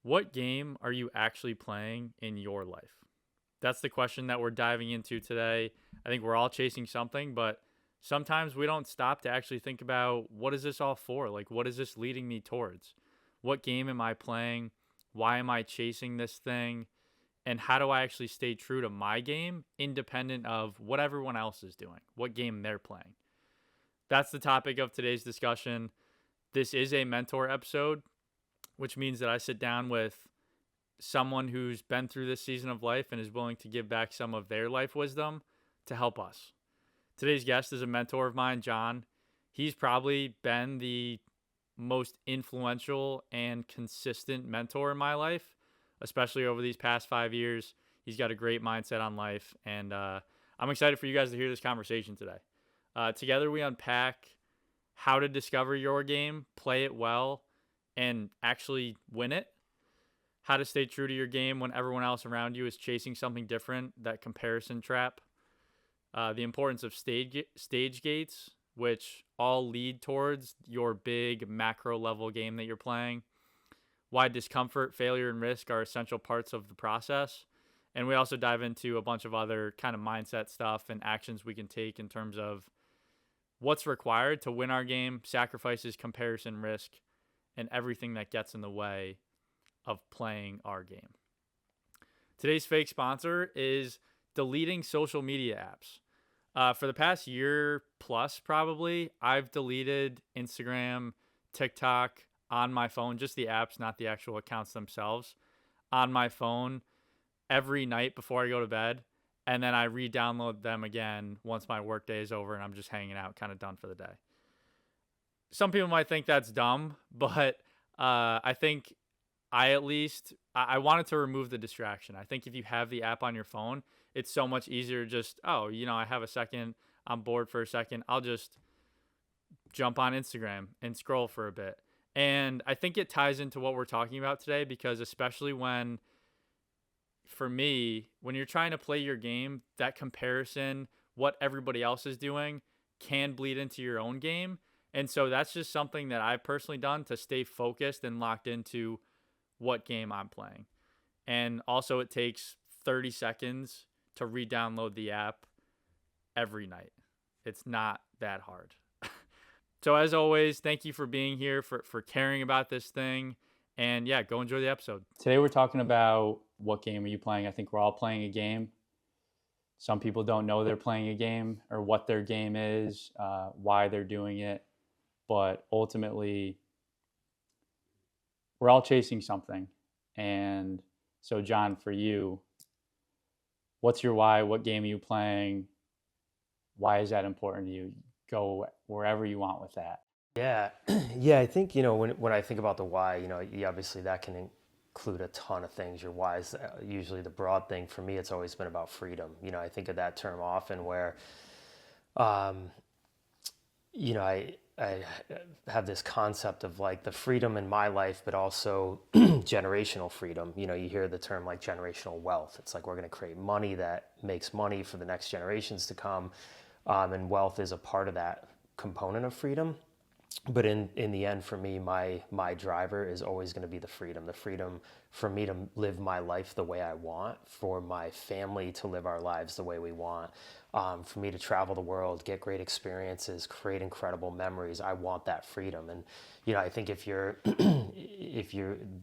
What game are you actually playing in your life? That's the question that we're diving into today. I think we're all chasing something, but sometimes we don't stop to actually think about what is this all for? Like, what is this leading me towards? What game am I playing? Why am I chasing this thing? And how do I actually stay true to my game independent of what everyone else is doing, what game they're playing? That's the topic of today's discussion. This is a mentor episode, which means that I sit down with someone who's been through this season of life and is willing to give back some of their life wisdom to help us. Today's guest is a mentor of mine, Jon. He's probably been the most influential and consistent mentor in my life, especially over these past 5 years. He's got a great mindset on life, and I'm excited for you guys to hear this conversation today. Together, we unpack how to discover your game, play it well, and actually win it. How to stay true to your game when everyone else around you is chasing something different, that comparison trap. The importance of stage gates, which all lead towards your big macro level game that you're playing. Why discomfort, failure, and risk are essential parts of the process. And we also dive into a bunch of other kind of mindset stuff and actions we can take in terms of what's required to win our game, sacrifices, comparison, risk, and everything that gets in the way of playing our game. Today's fake sponsor is deleting social media apps. For the past year plus, probably, I've deleted Instagram, TikTok on my phone, just the apps, not the actual accounts themselves, on my phone every night before I go to bed. And then I re-download them again once my workday is over and I'm just hanging out, kind of done for the day. Some people might think that's dumb, but I think I wanted to remove the distraction. I think if you have the app on your phone, it's so much easier just, I have a second, I'm bored for a second, I'll just jump on Instagram and scroll for a bit. And I think it ties into what we're talking about today, because especially for me, when you're trying to play your game, that comparison, what everybody else is doing, can bleed into your own game. And so that's just something that I've personally done to stay focused and locked into what game I'm playing. And also, it takes 30 seconds to re-download the app every night. It's not that hard. So as always, thank you for being here, for caring about this thing. And yeah, go enjoy the episode. Today we're talking about what game are you playing. I think we're all playing a game. Some people don't know they're playing a game or what their game is, why they're doing it. But ultimately, we're all chasing something. And so, Jon, for you, what's your why? What game are you playing? Why is that important to you? Go wherever you want with that. Yeah, yeah. I think when I think about the why, obviously that can include a ton of things. Your why is usually the broad thing. For me, it's always been about freedom. I think of that term often where, um, I have this concept of like the freedom in my life, but also generational freedom. You hear the term like generational wealth. It's like we're going to create money that makes money for the next generations to come, and wealth is a part of that component of freedom. But in the end, for me, my driver is always going to be the freedom for me to live my life the way I want, for my family to live our lives the way we want, for me to travel the world, get great experiences, create incredible memories. I want that freedom. And I think if you're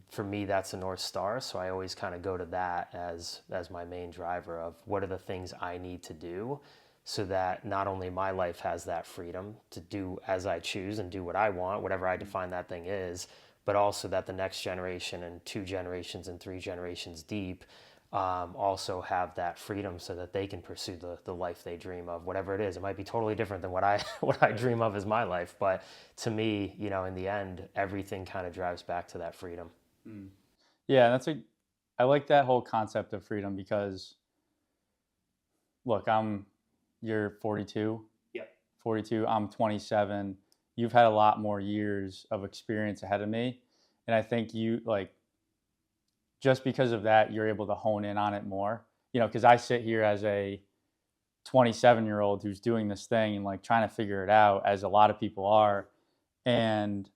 for me, that's a North Star. So I always kind of go to that as my main driver of what are the things I need to do so that not only my life has that freedom to do as I choose and do what I want, whatever I define that thing is, but also that the next generation and 2 generations and 3 generations deep also have that freedom so that they can pursue the life they dream of, whatever it is. It might be totally different than what I what I dream of as my life, but to me, in the end, everything kind of drives back to that freedom. Yeah, I like that whole concept of freedom because, look, you're 42. Yep. 42. I'm 27. You've had a lot more years of experience ahead of me, and I think just because of that, you're able to hone in on it more. Because I sit here as a 27-year-old who's doing this thing and like trying to figure it out, as a lot of people are. And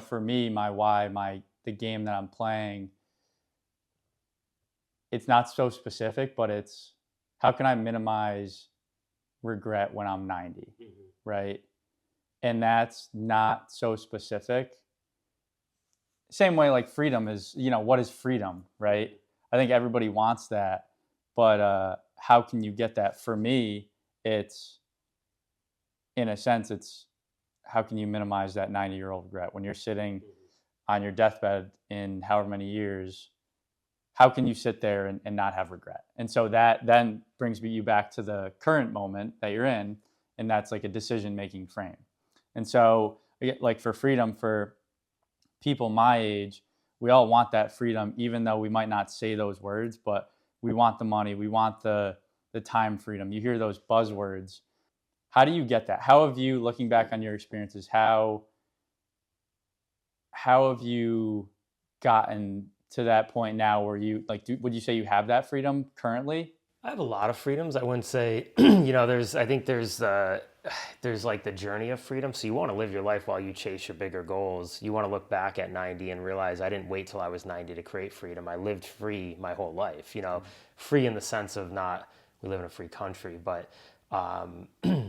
for me, my why, the game that I'm playing, it's not so specific, but it's how can I minimize regret when I'm 90, right? And that's not so specific. Same way like freedom is, what is freedom, right? I think everybody wants that, but how can you get that? For me, it's, in a sense, it's how can you minimize that 90-year-old regret when you're sitting on your deathbed in however many years? How can you sit there and not have regret? And so that then brings you back to the current moment that you're in, and that's like a decision-making frame. And so, like for freedom, for people my age, we all want that freedom, even though we might not say those words, but we want the money, we want the time freedom. You hear those buzzwords. How do you get that? How have you, looking back on your experiences, how have you gotten to that point now where you would you say you have that freedom currently? I have a lot of freedoms. I wouldn't say, I think there's like the journey of freedom. So you want to live your life while you chase your bigger goals. You want to look back at 90 and realize I didn't wait till I was 90 to create freedom. I lived free my whole life, free in the sense of not, we live in a free country, but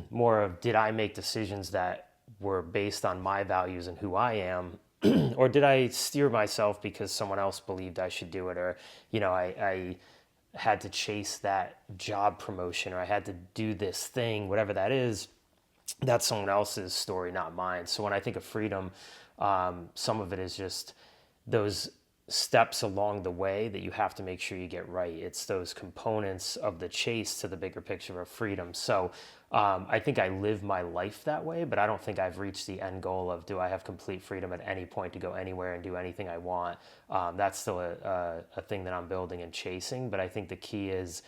more of, did I make decisions that were based on my values and who I am? Or did I steer myself because someone else believed I should do it? Or, I had to chase that job promotion, or I had to do this thing, whatever that is. That's someone else's story, not mine. So when I think of freedom, some of it is just those steps along the way that you have to make sure you get right. It's those components of the chase to the bigger picture of freedom. So I think I live my life that way, but I don't think I've reached the end goal of, do I have complete freedom at any point to go anywhere and do anything I want? That's still a thing that I'm building and chasing. But I think the key is,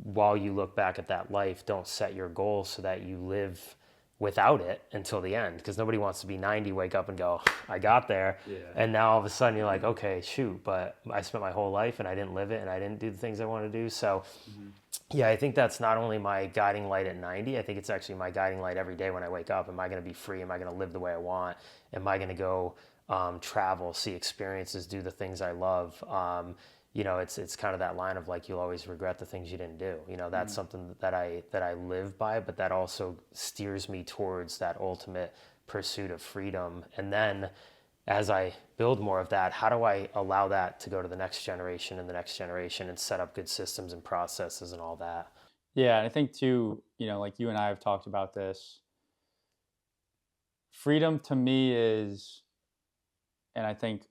while you look back at that life, don't set your goals so that you live without it until the end, because nobody wants to be 90, wake up and go, I got there. Yeah. And now all of a sudden you're like, okay, shoot, but I spent my whole life and I didn't live it and I didn't do the things I want to do. So yeah, I think that's not only my guiding light at 90, I think it's actually my guiding light every day when I wake up. Am I going to be free? Am I going to live the way I want? Am I going to go travel, see experiences, do the things I love? It's kind of that line of like, you'll always regret the things you didn't do. That's something that I live by, but that also steers me towards that ultimate pursuit of freedom. And then as I build more of that, how do I allow that to go to the next generation and the next generation and set up good systems and processes and all that? Yeah, and I think too, like you and I have talked about this, freedom to me is, and I think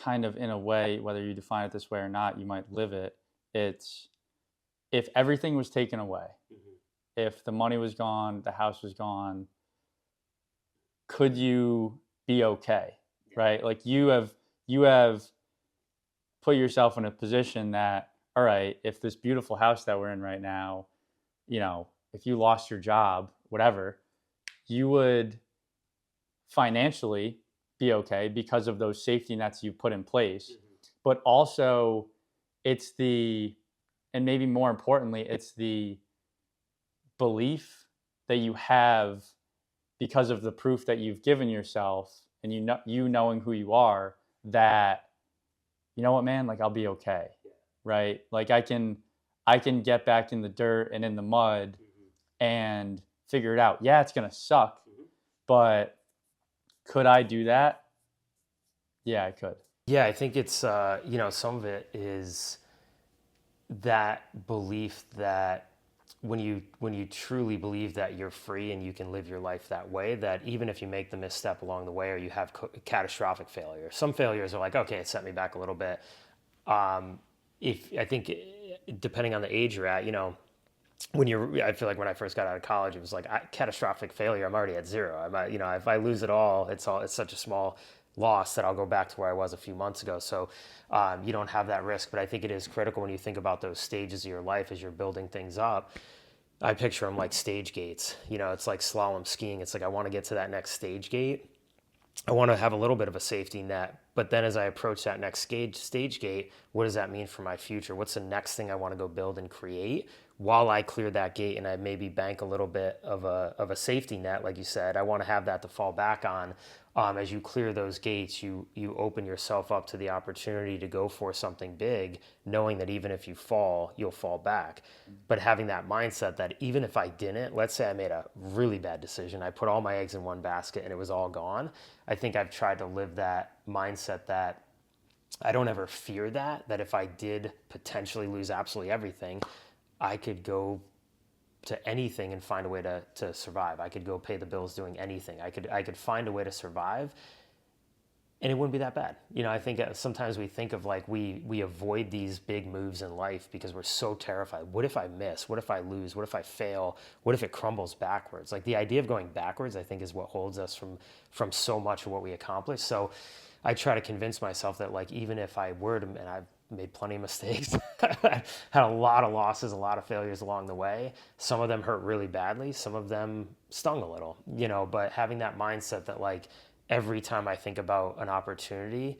kind of in a way, whether you define it this way or not, you might live it. It's, if everything was taken away, if the money was gone, the house was gone, could you be okay? Right? Like you have put yourself in a position that, all right, if this beautiful house that we're in right now, if you lost your job, whatever, you would financially be okay because of those safety nets you put in place. But also it's and maybe more importantly, it's the belief that you have because of the proof that you've given yourself, and you knowing who you are, that, you know what, man, like I'll be okay. Right? Like I can get back in the dirt and in the mud and figure it out. Yeah, it's going to suck, but could I do that? Yeah, I could. Yeah, I think it's, some of it is that belief that when you truly believe that you're free and you can live your life that way, that even if you make the misstep along the way or you have catastrophic failure, some failures are like, okay, it set me back a little bit. I think depending on the age you're at, I feel like when I first got out of college, it was like catastrophic failure. I'm already at zero. If I lose it all, it's such a small loss that I'll go back to where I was a few months ago. So you don't have that risk. But I think it is critical when you think about those stages of your life as you're building things up. I picture them like stage gates. It's like slalom skiing. It's like I want to get to that next stage gate. I want to have a little bit of a safety net But then as I approach that next stage gate, what does that mean for my future? What's the next thing I want to go build and create? While I clear that gate and I maybe bank a little bit of a safety net, like you said, I want to have that to fall back on. As you clear those gates, you open yourself up to the opportunity to go for something big, knowing that even if you fall, you'll fall back. But having that mindset that even if I didn't, let's say I made a really bad decision, I put all my eggs in one basket and it was all gone. I think I've tried to live that mindset that I don't ever fear that if I did potentially lose absolutely everything, I could go to anything and find a way to survive. I could go pay the bills doing anything. I could find a way to survive and it wouldn't be that bad. I think sometimes we think of like we avoid these big moves in life because we're so terrified. What if I miss? What if I lose? What if I fail? What if it crumbles backwards? Like the idea of going backwards, I think is what holds us from so much of what we accomplish. So I try to convince myself that like even if I were to, and I've made plenty of mistakes, had a lot of losses, a lot of failures along the way. Some of them hurt really badly. Some of them stung a little, but having that mindset that like every time I think about an opportunity,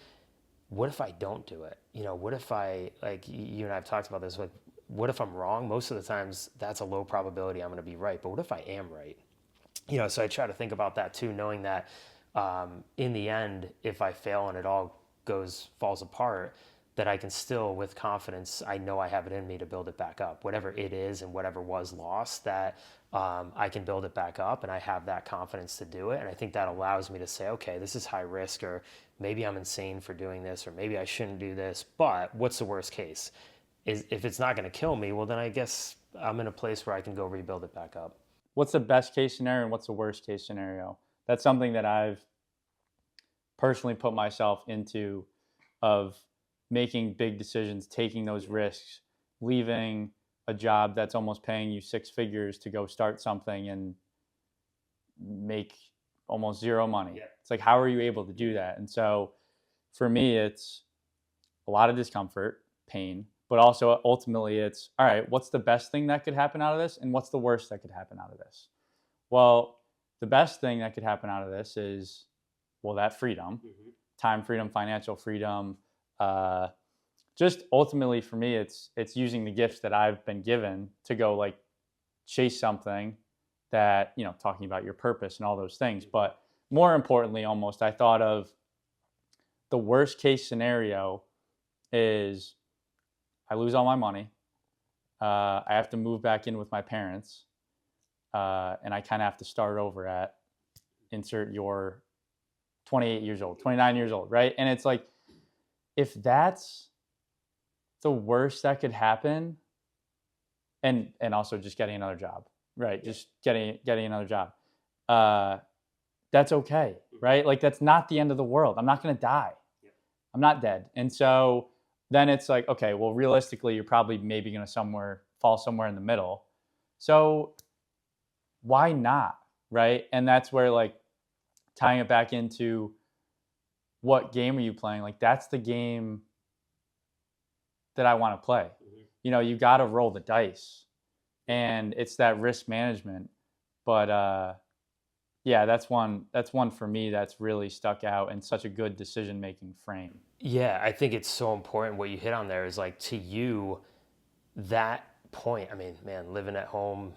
what if I don't do it? What if like you and I have talked about this, like, what if I'm wrong? Most of the times that's a low probability I'm going to be right, but what if I am right? So I try to think about that too, knowing that in the end, if I fail and it all falls apart, that I can still, with confidence, I know I have it in me to build it back up. Whatever it is and whatever was lost, that I can build it back up, and I have that confidence to do it. And I think that allows me to say, okay, this is high risk, or maybe I'm insane for doing this, or maybe I shouldn't do this, but what's the worst case? If it's not going to kill me, well, then I guess I'm in a place where I can go rebuild it back up. What's the best case scenario and what's the worst case scenario? That's something that I've personally put myself into, of making big decisions, taking those risks, leaving a job that's almost paying you six figures to go start something and make almost zero money. Yeah. It's like, how are you able to do that? And so for me, it's a lot of discomfort, pain, but also ultimately it's, all right, what's the best thing that could happen out of this? And what's the worst that could happen out of this? Well, the best thing that could happen out of this is, well, that freedom, time freedom, financial freedom. Just ultimately for me, it's using the gifts that I've been given to go like chase something that, talking about your purpose and all those things. But more importantly, almost, I thought of the worst case scenario is I lose all my money. I have to move back in with my parents. And I kind of have to start over at insert your 28 years old, 29 years old, right? And it's like, if that's the worst that could happen, and also just getting another job, right? Yeah. Just getting another job. That's okay, right? Like that's not the end of the world. I'm not going to die. Yeah. I'm not dead. And so then it's like, okay, well, realistically, you're probably maybe going to fall somewhere in the middle. So why not, right? And that's where like tying it back into what game are you playing? Like that's the game that I want to play. Mm-hmm. You got to roll the dice, and it's that risk management. But yeah, that's one for me that's really stuck out and such a good decision-making frame. Yeah, I think it's so important. What you hit on there is like, to you, that point, I mean, man, living at home,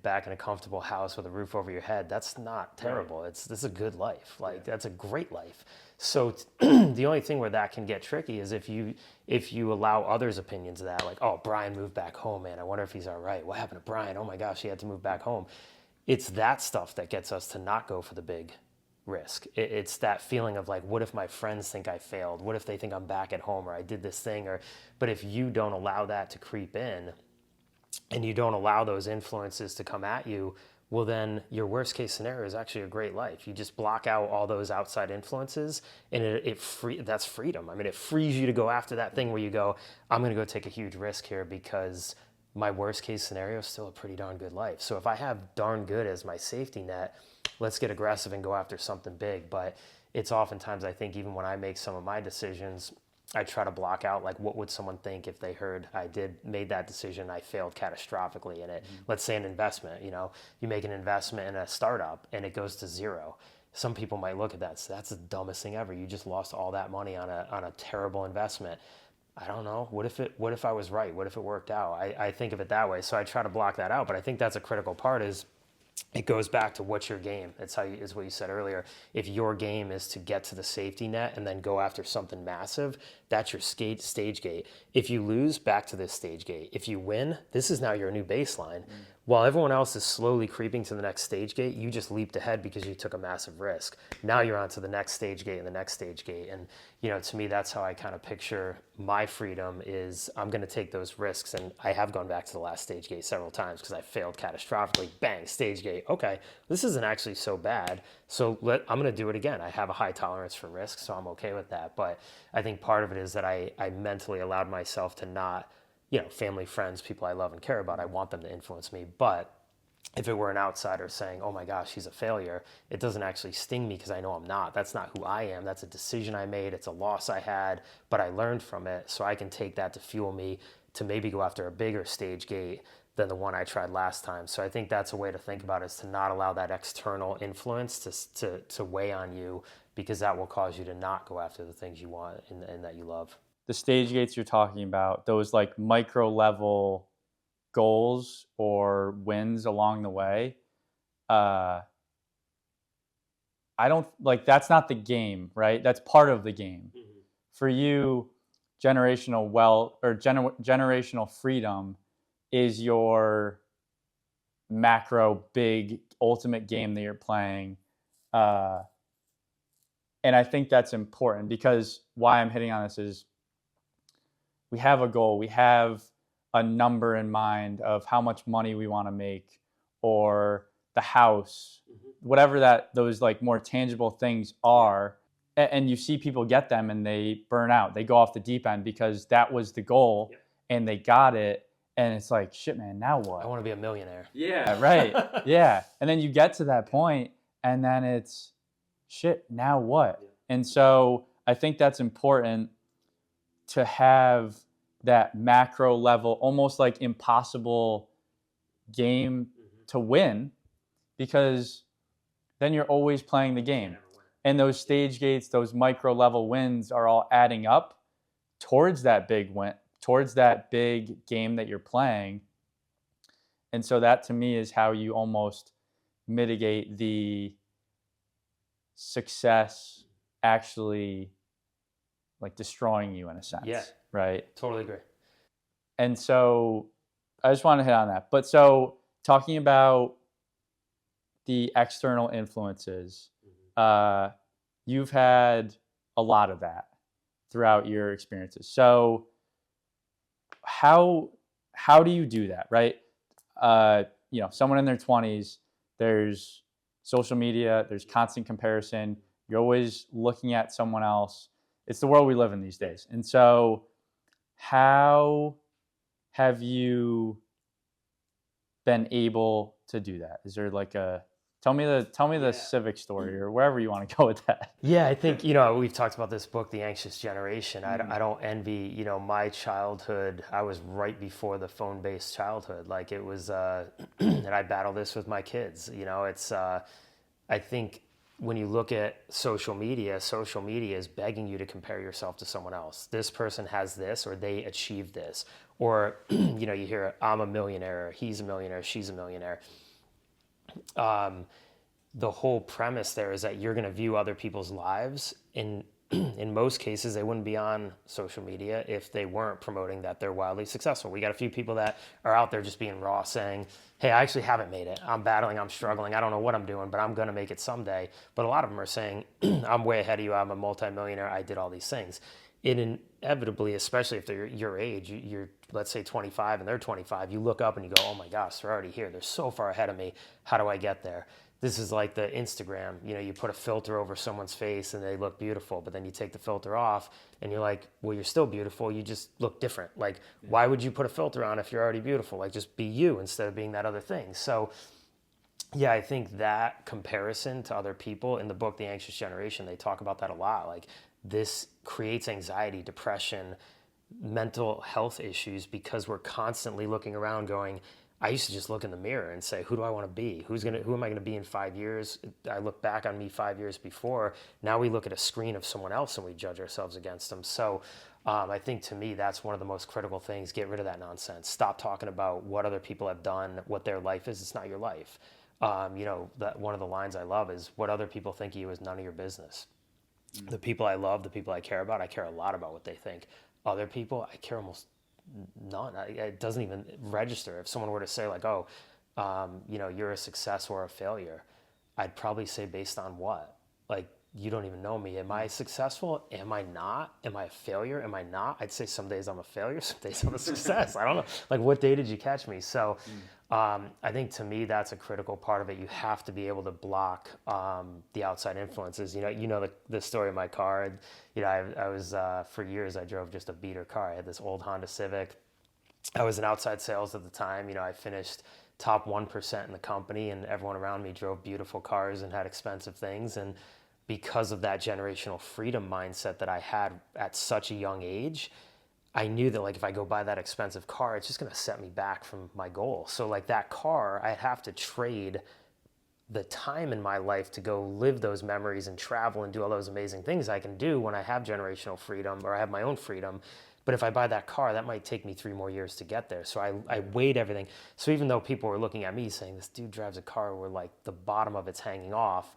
back in a comfortable house with a roof over your head, that's not terrible. Right. This is a good life. Like that's a great life. So the only thing where that can get tricky is if you allow others' opinions of that, like, oh, Brian moved back home, man, I wonder if he's all right. What happened to Brian? Oh my gosh, he had to move back home. It's that stuff that gets us to not go for the big risk. It's that feeling of like, what if my friends think I failed? What if they think I'm back at home, or I did this thing? But if you don't allow that to creep in, and you don't allow those influences to come at you, well, then your worst case scenario is actually a great life. You just block out all those outside influences, and that's freedom. I mean, it frees you to go after that thing where you go, I'm going to go take a huge risk here because my worst case scenario is still a pretty darn good life. So if I have darn good as my safety net, let's get aggressive and go after something big. But it's oftentimes, I think, even when I make some of my decisions, I try to block out, like, what would someone think if they heard I made that decision, I failed catastrophically in it. Mm-hmm. Let's say an investment, you make an investment in a startup and it goes to zero. Some people might look at that, so that's the dumbest thing ever. You just lost all that money on a terrible investment. I don't know. What if I was right? What if it worked out? I think of it that way. So I try to block that out. But I think that's a critical part is it goes back to what's your game. It's is what you said earlier. If your game is to get to the safety net and then go after something massive, that's your stage gate. If you lose, back to this stage gate. If you win, this is now your new baseline. While everyone else is slowly creeping to the next stage gate, you just leaped ahead because you took a massive risk. Now you're on to the next stage gate and the next stage gate. And, to me, that's how I kind of picture my freedom is I'm going to take those risks. And I have gone back to the last stage gate several times because I failed catastrophically. Bang, stage gate. Okay, this isn't actually so bad. So I'm going to do it again. I have a high tolerance for risk, so I'm okay with that. But I think part of it is that I mentally allowed myself to not, family, friends, people I love and care about, I want them to influence me. But if it were an outsider saying, oh my gosh, he's a failure, it doesn't actually sting me because I know I'm not. That's not who I am. That's a decision I made. It's a loss I had, but I learned from it. So I can take that to fuel me to maybe go after a bigger stage gate than the one I tried last time. So I think that's a way to think about it, is to not allow that external influence to weigh on you, because that will cause you to not go after the things you want and that you love. The stage gates you're talking about, those like micro level goals or wins along the way, I don't like, that's not the game, right? That's part of the game. Mm-hmm. For you, generational wealth or generational freedom is your macro big ultimate game that you're playing. And I think that's important, because why I'm hitting on this is we have a goal, we have a number in mind of how much money we want to make, or the house, whatever those like more tangible things are. And you see people get them and they burn out. They go off the deep end because that was the goal and they got it. And it's like, shit, man, now what? I want to be a millionaire. Yeah, right. Yeah. And then you get to that point and then it's, shit, now what? And so I think that's important to have that macro level, almost like impossible game to win, because then you're always playing the game. And those stage gates, those micro level wins are all adding up towards that big win, towards that big game that you're playing. And so that to me is how you almost mitigate the success actually like destroying you in a sense. Yeah. Right? Totally agree. And so I just want to hit on that. But so talking about the external influences, you've had a lot of that throughout your experiences. So how do you do that, right? Someone in their 20s, there's social media, there's constant comparison. You're always looking at someone else. It's the world we live in these days. And so how have you been able to do that? Is there like tell me the civic story, or wherever you want to go with that. Yeah, I think, we've talked about this book, The Anxious Generation. I don't envy, my childhood. I was right before the phone-based childhood. Like it was, and I battle this with my kids. It's, I think when you look at social media is begging you to compare yourself to someone else. This person has this, or they achieved this. Or, you hear, I'm a millionaire, he's a millionaire, she's a millionaire. The whole premise there is that you're going to view other people's lives. In most cases, they wouldn't be on social media if they weren't promoting that they're wildly successful. We got a few people that are out there just being raw, saying, hey, I actually haven't made it. I'm battling, I'm struggling. I don't know what I'm doing, but I'm going to make it someday. But a lot of them are saying, I'm way ahead of you. I'm a multimillionaire. I did all these things. It inevitably, especially if they're your age, you're, let's say 25 and they're 25, you look up and you go, oh my gosh, they're already here. They're so far ahead of me. How do I get there? This is like the Instagram, you put a filter over someone's face and they look beautiful, but then you take the filter off and you're like, well, you're still beautiful. You just look different. Like, why would you put a filter on if you're already beautiful? Like, just be you instead of being that other thing. So yeah, I think that comparison to other people in the book, The Anxious Generation, they talk about that a lot. Like, this creates anxiety, depression, mental health issues, because we're constantly looking around going, I used to just look in the mirror and say, who do I want to be? Who am I going to be in 5 years? I look back on me 5 years before. Now we look at a screen of someone else and we judge ourselves against them. So I think to me, that's one of the most critical things. Get rid of that nonsense. Stop talking about what other people have done, what their life is. It's not your life. That one of the lines I love is, what other people think of you is none of your business. The people I love, the people I care about, I care a lot about what they think. Other people, I care almost none. It doesn't even register. If someone were to say like, oh, you're a success or a failure, I'd probably say, based on what? Like, you don't even know me. Am I successful? Am I not? Am I a failure? Am I not? I'd say some days I'm a failure, some days I'm a success. I don't know. Like, what day did you catch me? So I think to me, that's a critical part of it. You have to be able to block the outside influences. The story of my car. I was, for years, I drove just a beater car. I had this old Honda Civic. I was in outside sales at the time. I finished top 1% in the company, and everyone around me drove beautiful cars and had expensive things. And because of that generational freedom mindset that I had at such a young age, I knew that, like, if I go buy that expensive car, it's just going to set me back from my goal. So like, that car, I'd have to trade the time in my life to go live those memories and travel and do all those amazing things I can do when I have generational freedom, or I have my own freedom. But if I buy that car, that might take me 3 more years to get there. So I weighed everything. So even though people were looking at me saying, this dude drives a car where like the bottom of it's hanging off,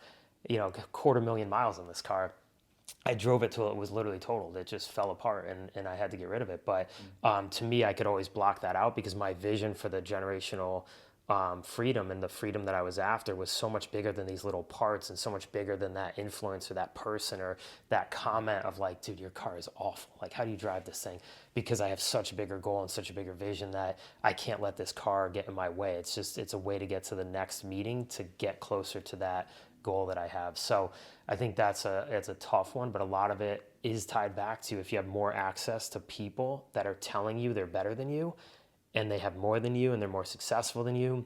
250,000 miles on this car, I drove it till it was literally totaled. It just fell apart, and I had to get rid of it. But to me, I could always block that out, because my vision for the generational freedom and the freedom that I was after was so much bigger than these little parts, and so much bigger than that influence or that person or that comment of like, dude, your car is awful. Like, how do you drive this thing? Because I have such a bigger goal and such a bigger vision that I can't let this car get in my way. It's a way to get to the next meeting, to get closer to that goal that I have. So I think it's a tough one, but a lot of it is tied back to, if you have more access to people that are telling you they're better than you, and they have more than you, and they're more successful than you,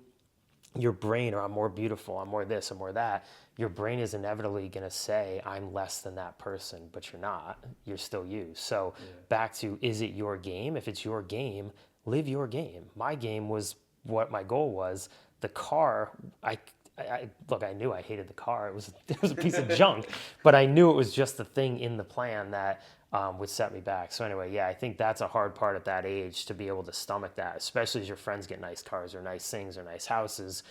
your brain, or I'm more beautiful, I'm more this, I'm more that, your brain is inevitably going to say, I'm less than that person. But you're not. You're still you. So back to, is it your game? If it's your game, live your game. My game was what my goal was. The car, I knew I hated the car. It was a piece of junk, but I knew it was just the thing in the plan that would set me back. So anyway, yeah, I think that's a hard part at that age, to be able to stomach that, especially as your friends get nice cars or nice things or nice houses.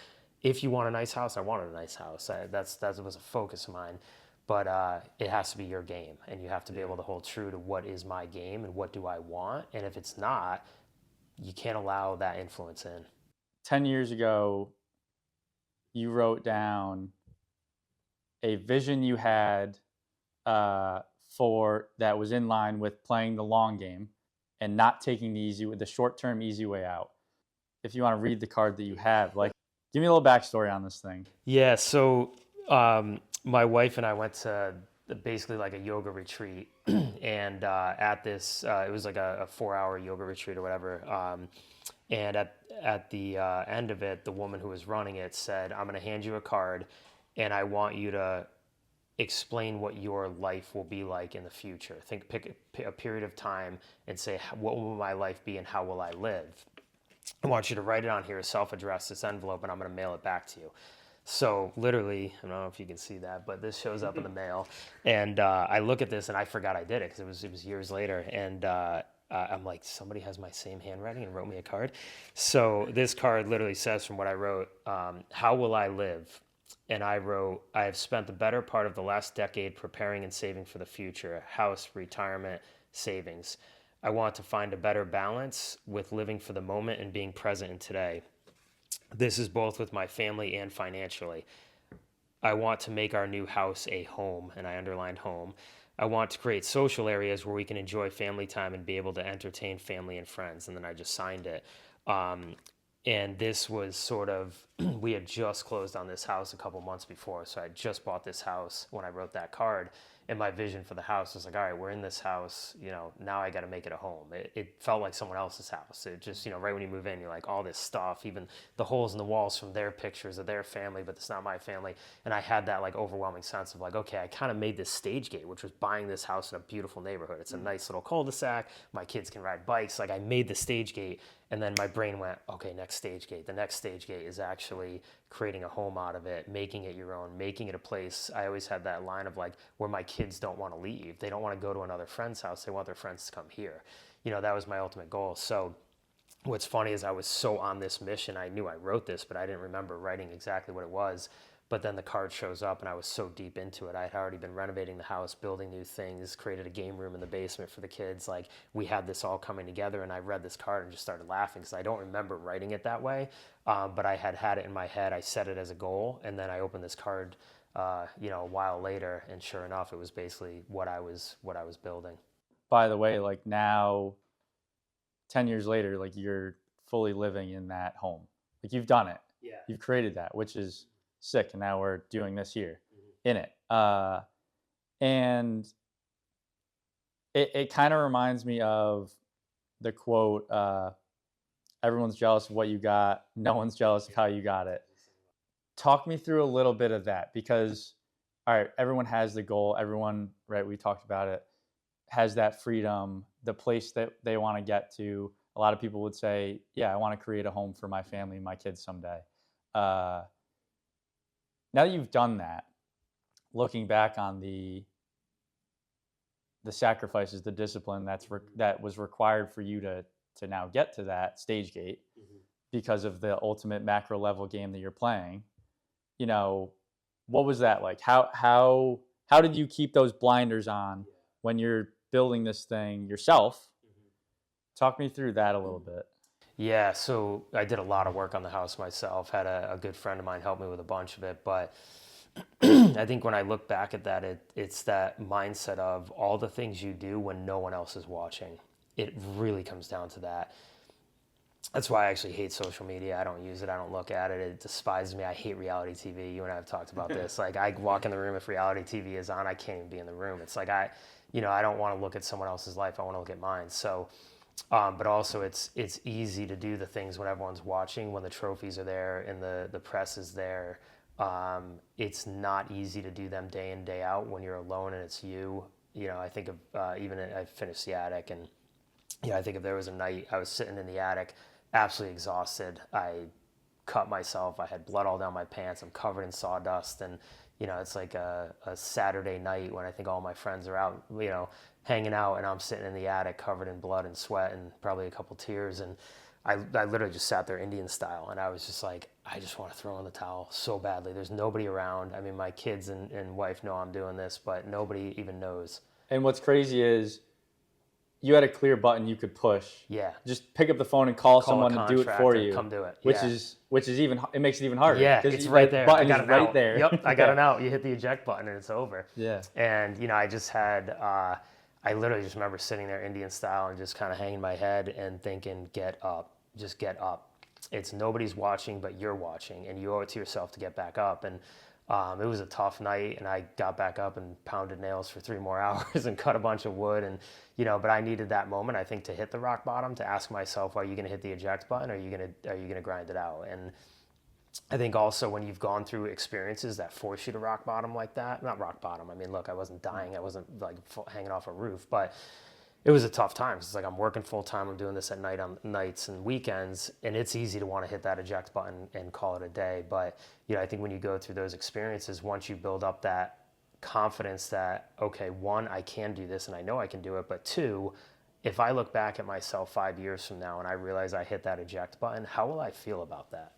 If you want a nice house, I wanted a nice house. That was a focus of mine. But it has to be your game, and you have to be able to hold true to what is my game and what do I want. And if it's not, you can't allow that influence in. 10 years ago, you wrote down a vision you had for that was in line with playing the long game and not taking the short-term easy way out. If you want to read the card that you have, like, give me a little backstory on this thing. Yeah, so my wife and I went to basically like a yoga retreat, and at this, it was like a 4-hour yoga retreat or whatever. And at the end of it, the woman who was running it said, I'm going to hand you a card, and I want you to explain what your life will be like in the future. Pick a period of time and say, what will my life be and how will I live? I want you to write it on here, self-address this envelope, and I'm going to mail it back to you. So literally, I don't know if you can see that, but this shows up in the mail. And I look at this, and I forgot I did it, because it was years later. And I'm like, somebody has my same handwriting and wrote me a card. So this card literally says, from what I wrote, how will I live? And I wrote, I have spent the better part of the last decade preparing and saving for the future, house, retirement, savings. I want to find a better balance with living for the moment and being present in today. This is both with my family and financially. I want to make our new house a home, and I underlined home. I want to create social areas where we can enjoy family time and be able to entertain family and friends. And then I just signed it. And this was sort of, we had just closed on this house a couple months before. So I just bought this house when I wrote that card. And my vision for the house was like, all right, we're in this house, you know, now I got to make it a home. It felt like someone else's house. It just, you know, right when you move in, you're like, all this stuff, even the holes in the walls from their pictures of their family, but it's not my family. And I had that like overwhelming sense of like, okay, I kind of made this stage gate, which was buying this house in a beautiful neighborhood. It's a nice little cul-de-sac. My kids can ride bikes. Like I made the stage gate. And then my brain went, okay, next stage gate. The next stage gate is actually creating a home out of it, making it your own, making it a place. I always had that line of like, where my kids don't want to leave. They don't want to go to another friend's house. They want their friends to come here. You know, that was my ultimate goal. So what's funny is I was so on this mission. I knew I wrote this, but I didn't remember writing exactly what it was. But then the card shows up and I was so deep into it. I had already been renovating the house, building new things, created a game room in the basement for the kids. Like we had this all coming together, and I read this card and just started laughing because I don't remember writing it that way. But I had it in my head. I set it as a goal, and then I opened this card, you know, a while later, and sure enough, it was basically what I was building. By the way, like now, 10 years later, like you're fully living in that home. Like you've done it. Yeah. You've created that, which is sick. And now we're doing this here in it. And it kind of reminds me of the quote, everyone's jealous of what you got. No one's jealous of how you got it. Talk me through a little bit of that, because, all right, everyone has the goal. Everyone, right, we talked about it, has that freedom, the place that they want to get to. A lot of people would say, yeah, I want to create a home for my family and my kids someday. Now that you've done that, looking back on the sacrifices, the discipline that was required for you to now get to that stage gate, because of the ultimate macro level game that you're playing, you know, what was that like? How did you keep those blinders on when you're building this thing yourself? Talk me through that a little bit. Yeah, so I did a lot of work on the house myself. Had a good friend of mine help me with a bunch of it. But I think when I look back at that, it's that mindset of all the things you do when no one else is watching. It really comes down to that. That's why I actually hate social media. I don't use it. I don't look at it. It despises me. I hate reality TV. You and I have talked about this. Like I walk in the room, if reality TV is on, I can't even be in the room. It's like I don't want to look at someone else's life. I want to look at mine. So, but also it's easy to do the things when everyone's watching, when the trophies are there and the press is there. It's not easy to do them day in, day out when you're alone and it's you. You know, I think of I finished the attic, and I think if there was a night I was sitting in the attic, absolutely exhausted. I cut myself. I had blood all down my pants. I'm covered in sawdust, and it's like a Saturday night when I think all my friends are out, hanging out, and I'm sitting in the attic covered in blood and sweat and probably a couple tears, and I literally just sat there Indian style, and I was just like, I just want to throw in the towel so badly. There's nobody around. I mean, my kids and wife know I'm doing this, but nobody even knows. And what's crazy is you had a clear button you could push. Yeah. Just pick up the phone and call someone to do it for you. Come do it. Which is even, it makes it even harder. Yeah, it's right there. Button is right there. Yep, I got an out. You hit the eject button and it's over. Yeah. And I just had, I literally just remember sitting there Indian style and just kind of hanging my head and thinking, get up. Just get up. It's nobody's watching, but you're watching, and you owe it to yourself to get back up. And it was a tough night, and I got back up and pounded nails for 3 more hours and cut a bunch of wood. And but I needed that moment, I think, to hit the rock bottom, to ask myself, are you going to hit the eject button, or are you going to grind it out? And I think also when you've gone through experiences that force you to rock bottom like that, not rock bottom. I mean, look, I wasn't dying, I wasn't like hanging off a roof, but it was a tough time. It's like I'm working full time. I'm doing this at night on nights and weekends, and it's easy to want to hit that eject button and call it a day. But I think when you go through those experiences, once you build up that confidence that, okay, 1, I can do this and I know I can do it, but 2, if I look back at myself 5 years from now and I realize I hit that eject button, how will I feel about that?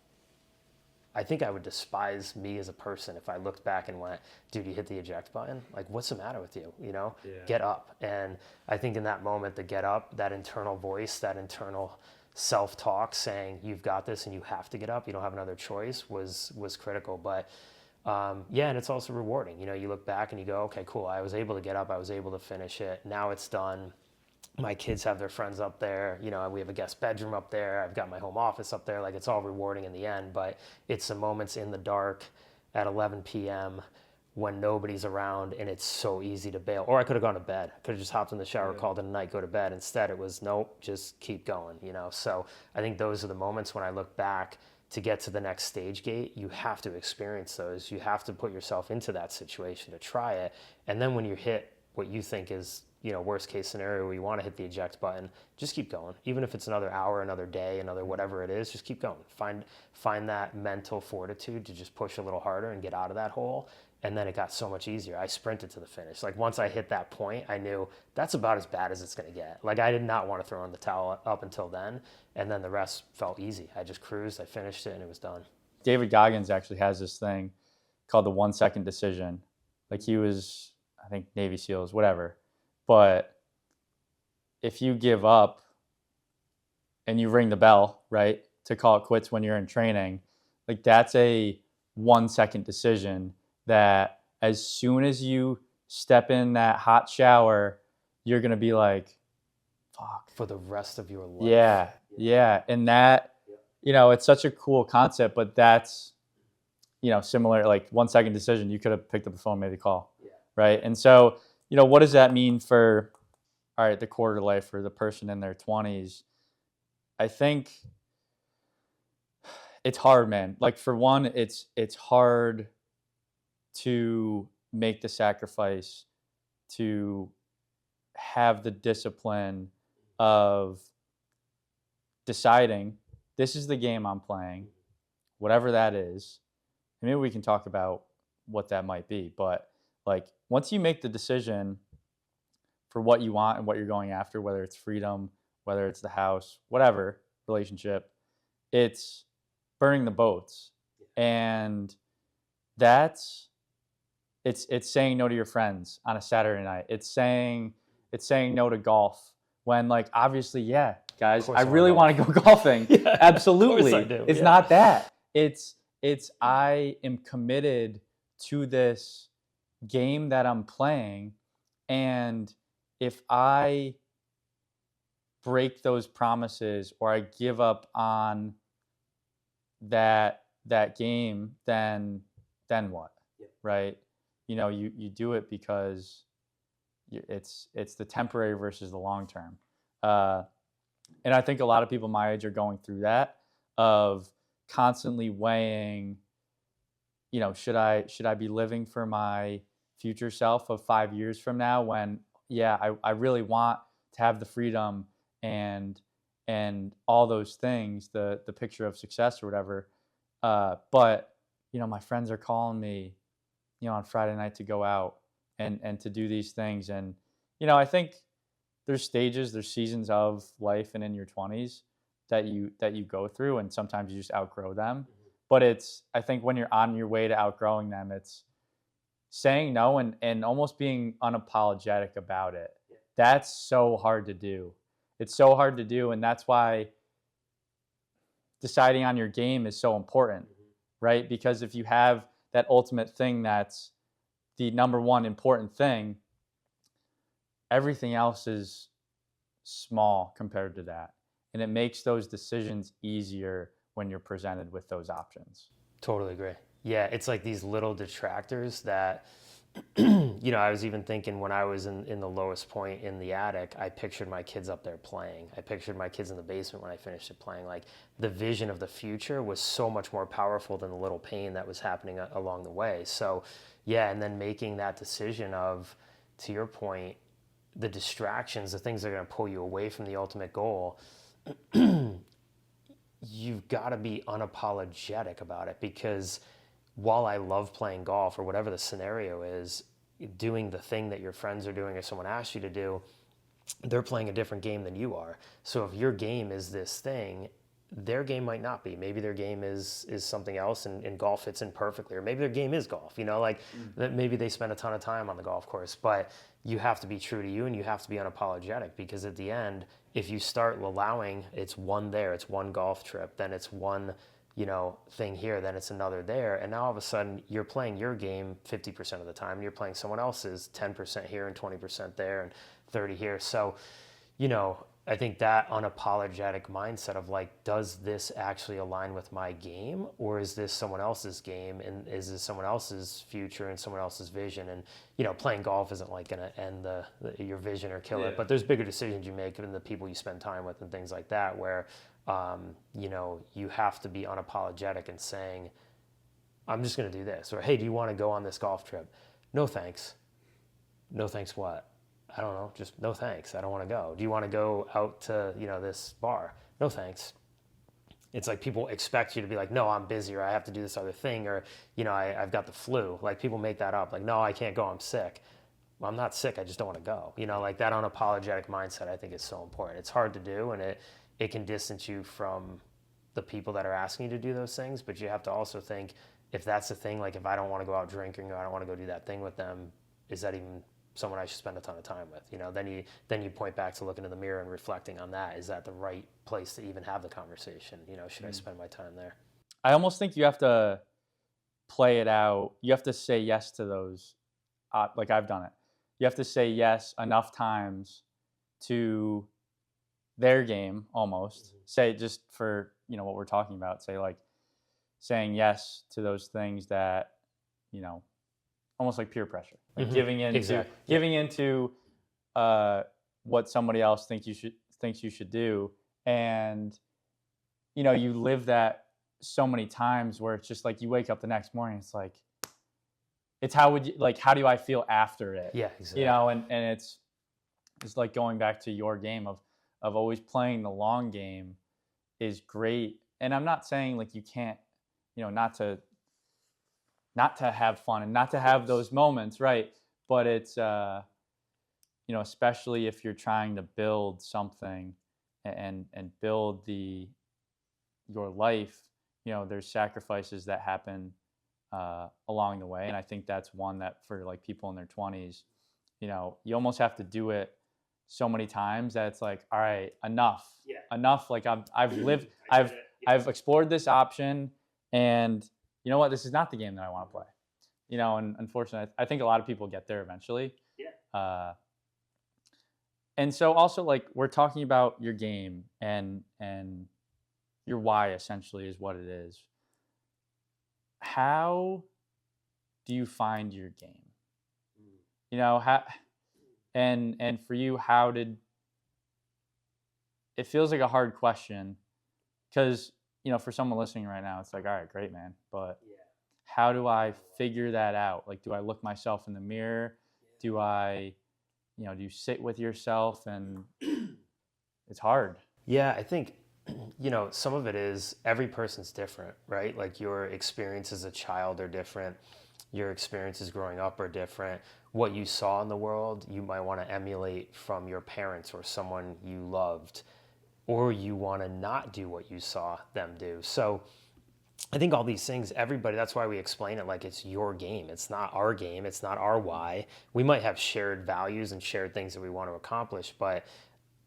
I think I would despise me as a person if I looked back and went, dude, you hit the eject button? Like, what's the matter with you? Yeah. Get up. And I think in that moment, the get up, that internal voice, that internal self-talk saying, you've got this and you have to get up, you don't have another choice, was critical. But and it's also rewarding. You look back and you go, okay, cool, I was able to get up, I was able to finish it. Now it's done. My kids have their friends up there, we have a guest bedroom up there. I've got my home office up there. Like, it's all rewarding in the end, but it's the moments in the dark at 11 p.m. when nobody's around and it's so easy to bail. Or I could have gone to bed. I could have just hopped in the shower, called it a night, go to bed. Instead, it was, nope, just keep going, you know? So I think those are the moments when I look back to get to the next stage gate, you have to experience those. You have to put yourself into that situation to try it. And then when you hit what you think is, you know, worst case scenario where you want to hit the eject button, just keep going. Even if it's another hour, another day, another whatever it is, just keep going. Find that mental fortitude to just push a little harder and get out of that hole. And then it got so much easier. I sprinted to the finish. Like once I hit that point, I knew that's about as bad as it's going to get. Like I did not want to throw in the towel up until then. And then the rest felt easy. I just cruised, I finished it, and it was done. David Goggins actually has this thing called the 1 second decision. Like he was, I think, Navy SEALs, whatever. But if you give up and you ring the bell, right, to call it quits when you're in training, like that's a 1 second decision that as soon as you step in that hot shower, you're going to be like, fuck. For the rest of your life. Yeah, yeah. And that, you know, it's such a cool concept, but that's, you know, similar, like 1 second decision, you could have picked up the phone, made the call, right? And so, you know, what does that mean for, all right, the quarter life or the person in their 20s? I think it's hard, man. Like for one, it's hard to make the sacrifice to have the discipline of deciding this is the game I'm playing, whatever that is. And maybe we can talk about what that might be. But like once you make the decision for what you want and what you're going after, whether it's freedom, whether it's the house, whatever relationship, it's burning the boats. And that's it's saying no to your friends on a Saturday night. It's saying no to golf when, like, obviously, yeah, guys, I really want to go golfing. Yeah, Absolutely. of course I do. It's Yeah. not that. It's I am committed to this game that I'm playing, and if I break those promises or I give up on that game, then what? Yeah. Right? You know, you do it because it's the temporary versus the long term. And I think a lot of people my age are going through that of constantly weighing, you know, should I be living for my future self of 5 years from now when, yeah, I really want to have the freedom and all those things, the picture of success or whatever. But, you know, my friends are calling me, you know, on Friday night to go out and to do these things. And, you know, I think there's stages, there's seasons of life and in your 20s that you go through, and sometimes you just outgrow them. But it's, I think when you're on your way to outgrowing them, it's saying no and almost being unapologetic about it. That's so hard to do. It's so hard to do. And that's why deciding on your game is so important, right? Because if you have that ultimate thing that's the number one important thing, everything else is small compared to that. And it makes those decisions easier when you're presented with those options. Totally agree. Yeah, it's like these little detractors that, you know, I was even thinking when I was in the lowest point in the attic, I pictured my kids up there playing. I pictured my kids in the basement when I finished it playing. Like the vision of the future was so much more powerful than the little pain that was happening along the way. So, yeah, and then making that decision of, to your point, the distractions, the things that are going to pull you away from the ultimate goal, you've got to be unapologetic about it, because while I love playing golf or whatever the scenario is, doing the thing that your friends are doing or someone asks you to do, they're playing a different game than you are. So if your game is this thing, their game might not be. Maybe their game is something else, and golf fits in perfectly. Or maybe their game is golf, you know, like maybe they spend a ton of time on the golf course. But you have to be true to you, and you have to be unapologetic, because at the end, if you start allowing, it's one there, it's one golf trip, then it's one, you know, thing here, then it's another there. And now all of a sudden you're playing your game 50% of the time, and you're playing someone else's 10% here and 20% there and 30 here. So, you know, I think that unapologetic mindset of like, does this actually align with my game, or is this someone else's game, and is this someone else's future and someone else's vision? And playing golf isn't like going to end your vision or kill it, but there's bigger decisions you make and the people you spend time with and things like that, where you have to be unapologetic and saying, I'm just going to do this, or hey, do you want to go on this golf trip? No thanks. No thanks what? I don't know, just no thanks. I don't want to go. Do you want to go out to, this bar? No thanks. It's like people expect you to be like, no, I'm busy, or I have to do this other thing, or, I've got the flu. Like people make that up. Like, no, I can't go. I'm sick. Well, I'm not sick. I just don't want to go. Like that unapologetic mindset, I think is so important. It's hard to do, and it can distance you from the people that are asking you to do those things. But you have to also think, if that's the thing, like if I don't want to go out drinking, or I don't want to go do that thing with them, is that even someone I should spend a ton of time with? Then you point back to looking in the mirror and reflecting on that. Is that the right place to even have the conversation? Should I spend my time there? I almost think you have to play it out. You have to say yes to those. Like I've done it. You have to say yes enough times to their game almost. Mm-hmm. Say, just for, what we're talking about, say like saying yes to those things that, almost like peer pressure, like mm-hmm. giving into what somebody else thinks you should do. And, you live that so many times where it's just like you wake up the next morning, it's like, it's how do I feel after it? Yeah, exactly. And it's like going back to your game of always playing the long game is great. And I'm not saying like you can't, not to have fun and not to have those moments, right? But it's, especially if you're trying to build something and build your life, there's sacrifices that happen along the way. And I think that's one that for like people in their 20s, you almost have to do it so many times that it's like, all right, enough. Like I've lived, I've explored this option, and you know what? This is not the game that I want to play. And unfortunately, I think a lot of people get there eventually. Yeah. And so also, like, we're talking about your game and your why essentially is what it is. How do you find your game? How, and for you, how did it feels like a hard question, because for someone listening right now, it's like, all right, great, man, but how do I figure that out? Like, do I look myself in the mirror? Do I, do you sit with yourself? And it's hard. Yeah, I think, some of it is every person's different, right? Like your experience as a child are different. Your experiences growing up are different. What you saw in the world, you might want to emulate from your parents or someone you loved, or you want to not do what you saw them do. So I think all these things, everybody, that's why we explain it like it's your game. It's not our game. It's not our why. We might have shared values and shared things that we want to accomplish, but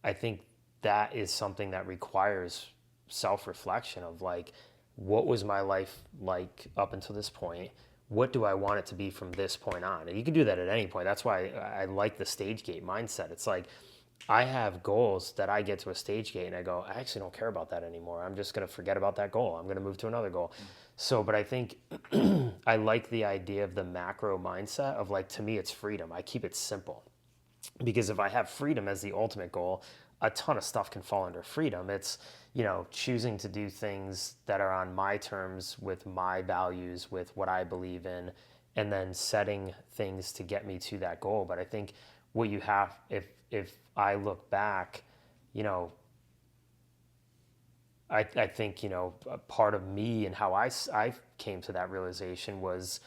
I think that is something that requires self-reflection of like, what was my life like up until this point? What do I want it to be from this point on? And you can do that at any point. That's why I like the stage gate mindset. It's like, I have goals that I get to a stage gate and I go, I actually don't care about that anymore. I'm just going to forget about that goal. I'm going to move to another goal. So, but I think I like the idea of the macro mindset of like, to me, it's freedom. I keep it simple, because if I have freedom as the ultimate goal, a ton of stuff can fall under freedom. It's, choosing to do things that are on my terms with my values, with what I believe in, and then setting things to get me to that goal. But I think what you have, if I look back, I think, a part of me and how I came to that realization was,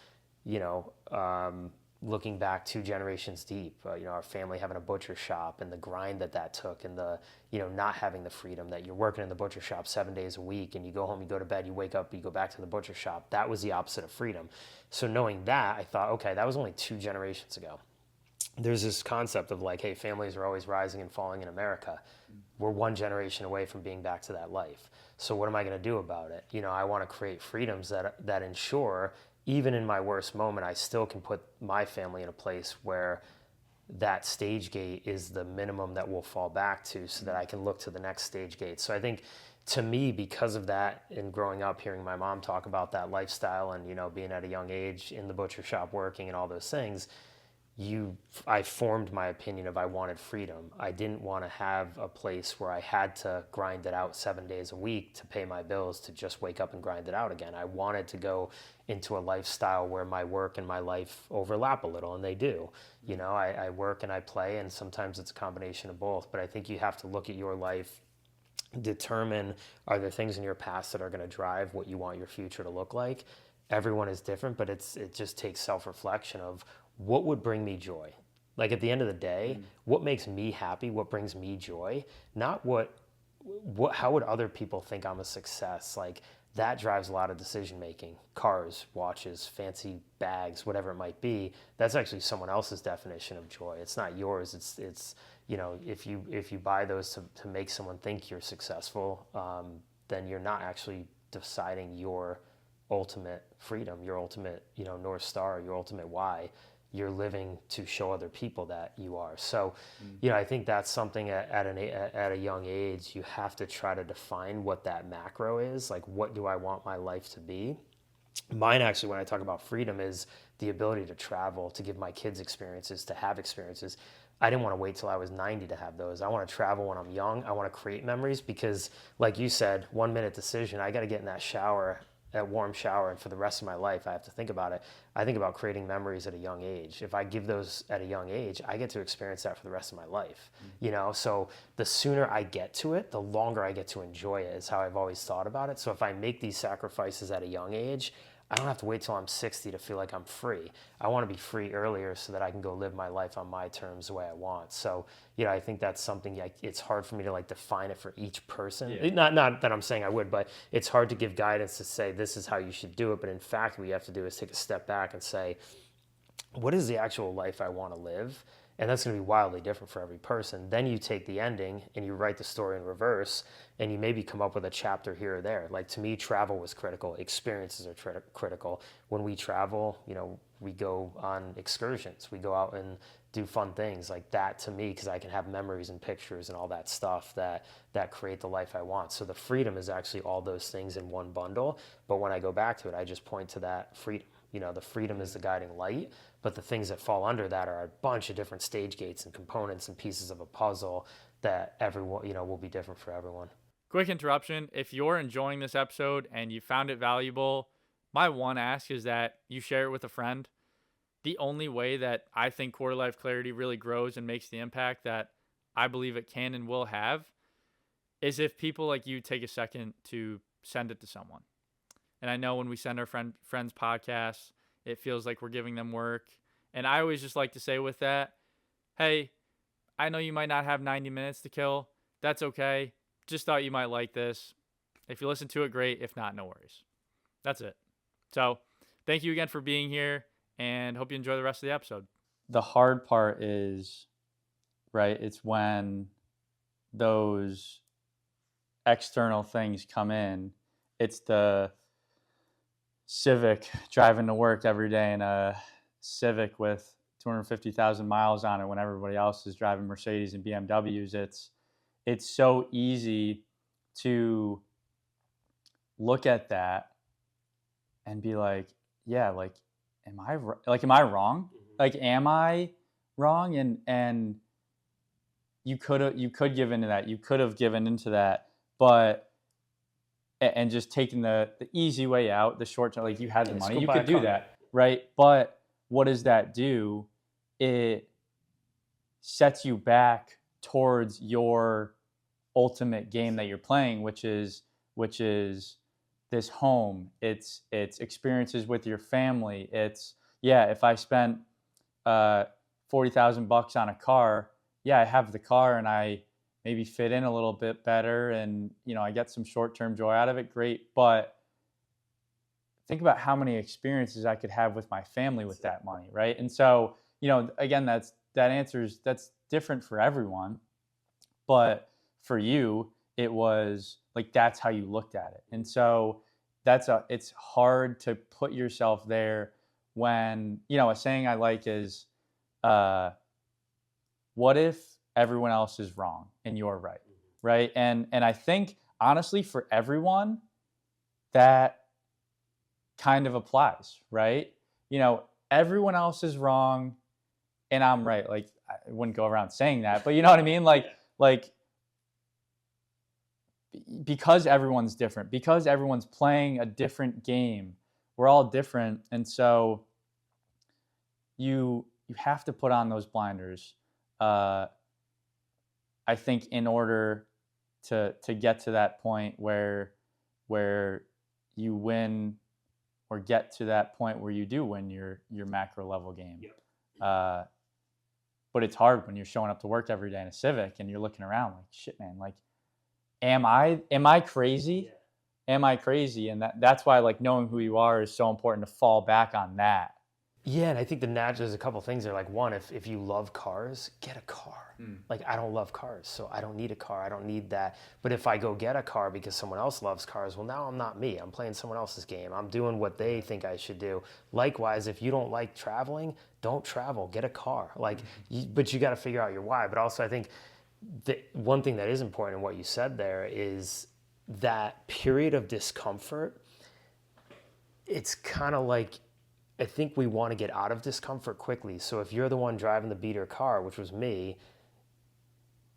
looking back 2 generations deep, our family having a butcher shop and the grind that took, and the, not having the freedom that you're working in the butcher shop 7 days a week, and you go home, you go to bed, you wake up, you go back to the butcher shop. That was the opposite of freedom. So knowing that, I thought, okay, that was only 2 generations ago. There's this concept of like, hey, families are always rising and falling in America. We're 1 generation away from being back to that life. So what am I going to do about it? I want to create freedoms that ensure, even in my worst moment, I still can put my family in a place where that stage gate is the minimum that we'll fall back to so that I can look to the next stage gate. So I think to me, because of that, and growing up hearing my mom talk about that lifestyle and, being at a young age in the butcher shop working and all those things, I formed my opinion of I wanted freedom. I didn't want to have a place where I had to grind it out 7 days a week to pay my bills to just wake up and grind it out again. I wanted to go into a lifestyle where my work and my life overlap a little, and they do. I work and I play, and sometimes it's a combination of both. But I think you have to look at your life, determine, are there things in your past that are going to drive what you want your future to look like? Everyone is different, but it just takes self-reflection of what would bring me joy. Like at the end of the day, what makes me happy, what brings me joy, not how would other people think I'm a success? Like that drives a lot of decision making. Cars, watches, fancy bags, whatever it might be. That's actually someone else's definition of joy. It's not yours. It's if you buy those to make someone think you're successful, then you're not actually deciding your ultimate freedom, your ultimate North Star, your ultimate why. You're living to show other people that you are. So, I think that's something at a young age, you have to try to define what that macro is. Like, what do I want my life to be? Mine, actually, when I talk about freedom, is the ability to travel, to give my kids experiences, to have experiences. I didn't want to wait till I was 90 to have those. I want to travel when I'm young. I want to create memories because, like you said, 1 minute decision, I got to get in that warm shower, and for the rest of my life I have to think about it. I think about creating memories at a young age. If I give those at a young age, I get to experience that for the rest of my life. So the sooner I get to it, the longer I get to enjoy it, is how I've always thought about it. So if I make these sacrifices at a young age, I don't have to wait till I'm 60 to feel like I'm free. I want to be free earlier so that I can go live my life on my terms the way I want. So, I think that's something it's hard for me to define it for each person. Yeah. Not that I'm saying I would, but it's hard to give guidance to say this is how you should do it. But in fact, what you have to do is take a step back and say, what is the actual life I want to live? And that's going to be wildly different for every person. Then you take the ending and you write the story in reverse, and you maybe come up with a chapter here or there. Like, to me, travel was critical. Experiences are critical. When we travel, we go on excursions. We go out and do fun things like that, to me, because I can have memories and pictures and all that stuff that create the life I want. So the freedom is actually all those things in one bundle. But when I go back to it, I just point to that freedom. The freedom is the guiding light, but the things that fall under that are a bunch of different stage gates and components and pieces of a puzzle that everyone, will be different for everyone. Quick interruption. If you're enjoying this episode and you found it valuable, my one ask is that you share it with a friend. The only way that I think quarter life clarity really grows and makes the impact that I believe it can and will have is if people like you take a second to send it to someone. And I know when we send our friends podcasts, it feels like we're giving them work. And I always just like to say with that, hey, I know you might not have 90 minutes to kill. That's okay. Just thought you might like this. If you listen to it, great. If not, no worries. That's it. So thank you again for being here, and hope you enjoy the rest of the episode. The hard part is, right, it's when those external things come in. It's the Civic driving to work every day in a Civic with 250,000 miles on it when everybody else is driving Mercedes and BMWs. It's so easy to look at that and be like, yeah, like, am I wrong? Like, am I wrong? And you could give into that. You could have given into that, but and just taking the easy way out, the short term, like you had the money, you could do that, right? But what does that do? It sets you back towards your ultimate game that you're playing, which is this home. It's experiences with your family. It's, yeah, if I spent $40,000 on a car, yeah, I have the car and I maybe fit in a little bit better and, I get some short-term joy out of it, great. But think about how many experiences I could have with my family with that money, right? And so, again, that's different for everyone. But for you, it was like, that's how you looked at it. And so it's hard to put yourself there when, a saying I like is, what if everyone else is wrong and you're right, right? And I think honestly for everyone that kind of applies, right? You know, everyone else is wrong and I'm right. Like I wouldn't go around saying that, but you know what I mean? Like because everyone's different, because everyone's playing a different game, we're all different, and so you have to put on those blinders. Uh, I think in order to get to that point where you win or get to that point where you do win your macro level game. Yep. But it's hard when you're showing up to work every day in a Civic and you're looking around like, shit, man, like, am I crazy? Yeah. Am I crazy? And that's why like knowing who you are is so important to fall back on that. Yeah, and I think there's a couple things there. Like one, if you love cars, get a car. Like I don't love cars, so I don't need a car. I don't need that. But if I go get a car because someone else loves cars, well, now I'm not me. I'm playing someone else's game. I'm doing what they think I should do. Likewise, if you don't like traveling, don't travel. Get a car. Like, but you got to figure out your why. But also, I think the one thing that is important in what you said there is that period of discomfort. It's kind of like, I think we want to get out of discomfort quickly. So if you're the one driving the beater car, which was me,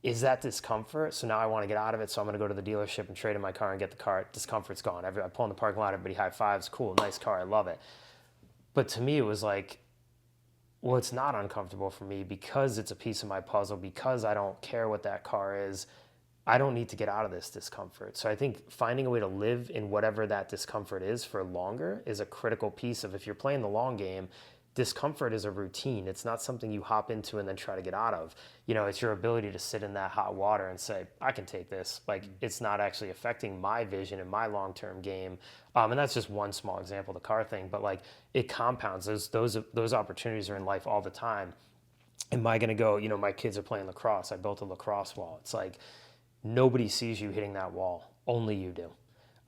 is that discomfort? So now I want to get out of it. So I'm going to go to the dealership and trade in my car and get the car. Discomfort's gone. I pull in the parking lot, everybody high fives. Cool, nice car. I love it. But to me, it was like, well, it's not uncomfortable for me because it's a piece of my puzzle, because I don't care what that car is. I don't need to get out of this discomfort. So I think finding a way to live in whatever that discomfort is for longer is a critical piece of, if you're playing the long game, discomfort is a routine. It's not something you hop into and then try to get out of. You know, it's your ability to sit in that hot water and say, I can take this. Like, it's not actually affecting my vision and my long-term game. And that's just one small example, the car thing, but like it compounds. Those opportunities are in life all the time. Am I going to go, you know, my kids are playing lacrosse. I built a lacrosse wall. It's like, nobody sees you hitting that wall. Only you do.